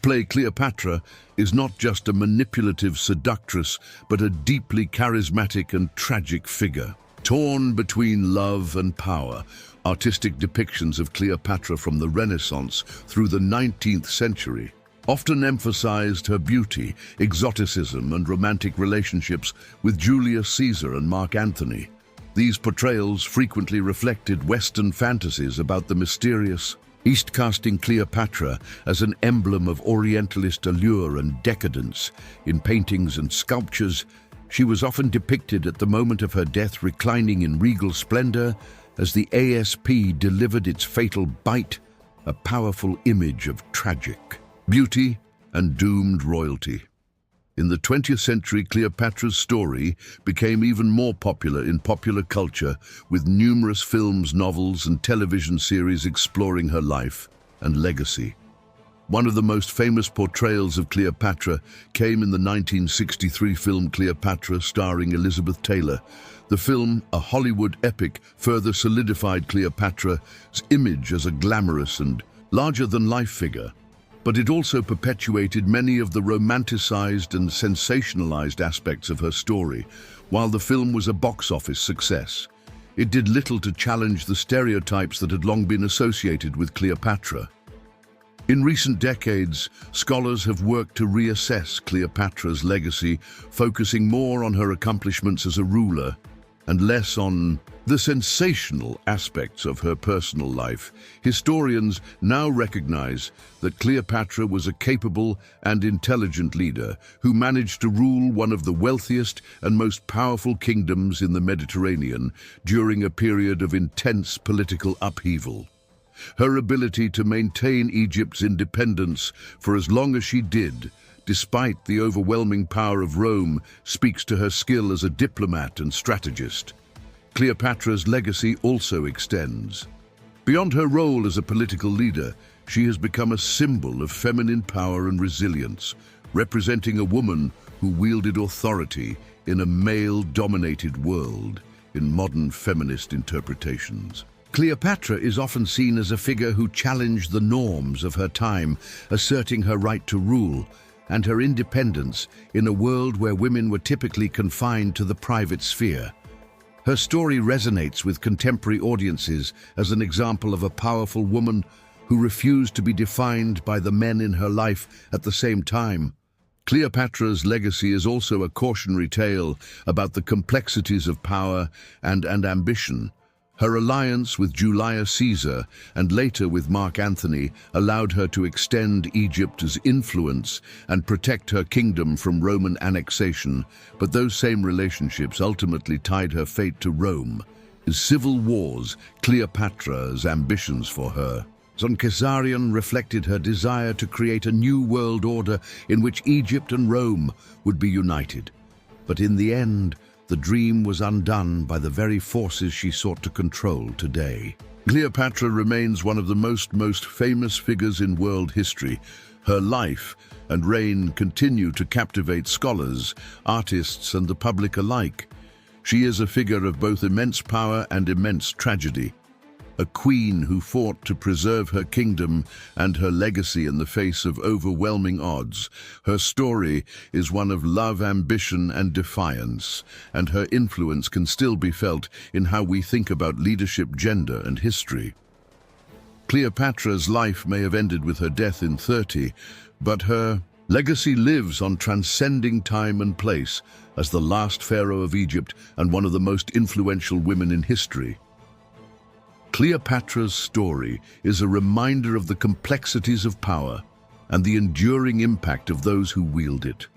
play, Cleopatra is not just a manipulative seductress, but a deeply charismatic and tragic figure. Torn between love and power, artistic depictions of Cleopatra from the Renaissance through the 19th century often emphasized her beauty, exoticism, and romantic relationships with Julius Caesar and Mark Antony. These portrayals frequently reflected Western fantasies about the mysterious East, casting Cleopatra as an emblem of Orientalist allure and decadence. In paintings and sculptures, she was often depicted at the moment of her death, reclining in regal splendor as the ASP delivered its fatal bite, a powerful image of tragic beauty and doomed royalty. In the 20th century, Cleopatra's story became even more popular in popular culture, with numerous films, novels, and television series exploring her life and legacy. One of the most famous portrayals of Cleopatra came in the 1963 film Cleopatra, starring Elizabeth Taylor. The film, a Hollywood epic, further solidified Cleopatra's image as a glamorous and larger-than-life figure, but it also perpetuated many of the romanticized and sensationalized aspects of her story. While the film was a box office success, it did little to challenge the stereotypes that had long been associated with Cleopatra. In recent decades, scholars have worked to reassess Cleopatra's legacy, focusing more on her accomplishments as a ruler and less on the sensational aspects of her personal life. Historians now recognize that Cleopatra was a capable and intelligent leader who managed to rule one of the wealthiest and most powerful kingdoms in the Mediterranean during a period of intense political upheaval. Her ability to maintain Egypt's independence for as long as she did, despite the overwhelming power of Rome, speaks to her skill as a diplomat and strategist. Cleopatra's legacy also extends beyond her role as a political leader. She has become a symbol of feminine power and resilience, representing a woman who wielded authority in a male-dominated world in modern feminist interpretations. Cleopatra is often seen as a figure who challenged the norms of her time, asserting her right to rule and her independence in a world where women were typically confined to the private sphere. Her story resonates with contemporary audiences as an example of a powerful woman who refused to be defined by the men in her life at the same time. Cleopatra's legacy is also a cautionary tale about the complexities of power and ambition. Her alliance with Julius Caesar and later with Mark Antony allowed her to extend Egypt's influence and protect her kingdom from Roman annexation, but those same relationships ultimately tied her fate to Rome. In civil wars, Cleopatra's ambitions for her Caesarion reflected her desire to create a new world order in which Egypt and Rome would be united. But in the end, the dream was undone by the very forces she sought to control today. Cleopatra remains one of the most famous figures in world history. Her life and reign continue to captivate scholars, artists, and the public alike. She is a figure of both immense power and immense tragedy. a queen who fought to preserve her kingdom and her legacy in the face of overwhelming odds. Her story is one of love, ambition, and defiance, and her influence can still be felt in how we think about leadership, gender, and history. Cleopatra's life may have ended with her death in 30, but her legacy lives on, transcending time and place, as the last pharaoh of Egypt and one of the most influential women in history. Cleopatra's story is a reminder of the complexities of power and the enduring impact of those who wield it.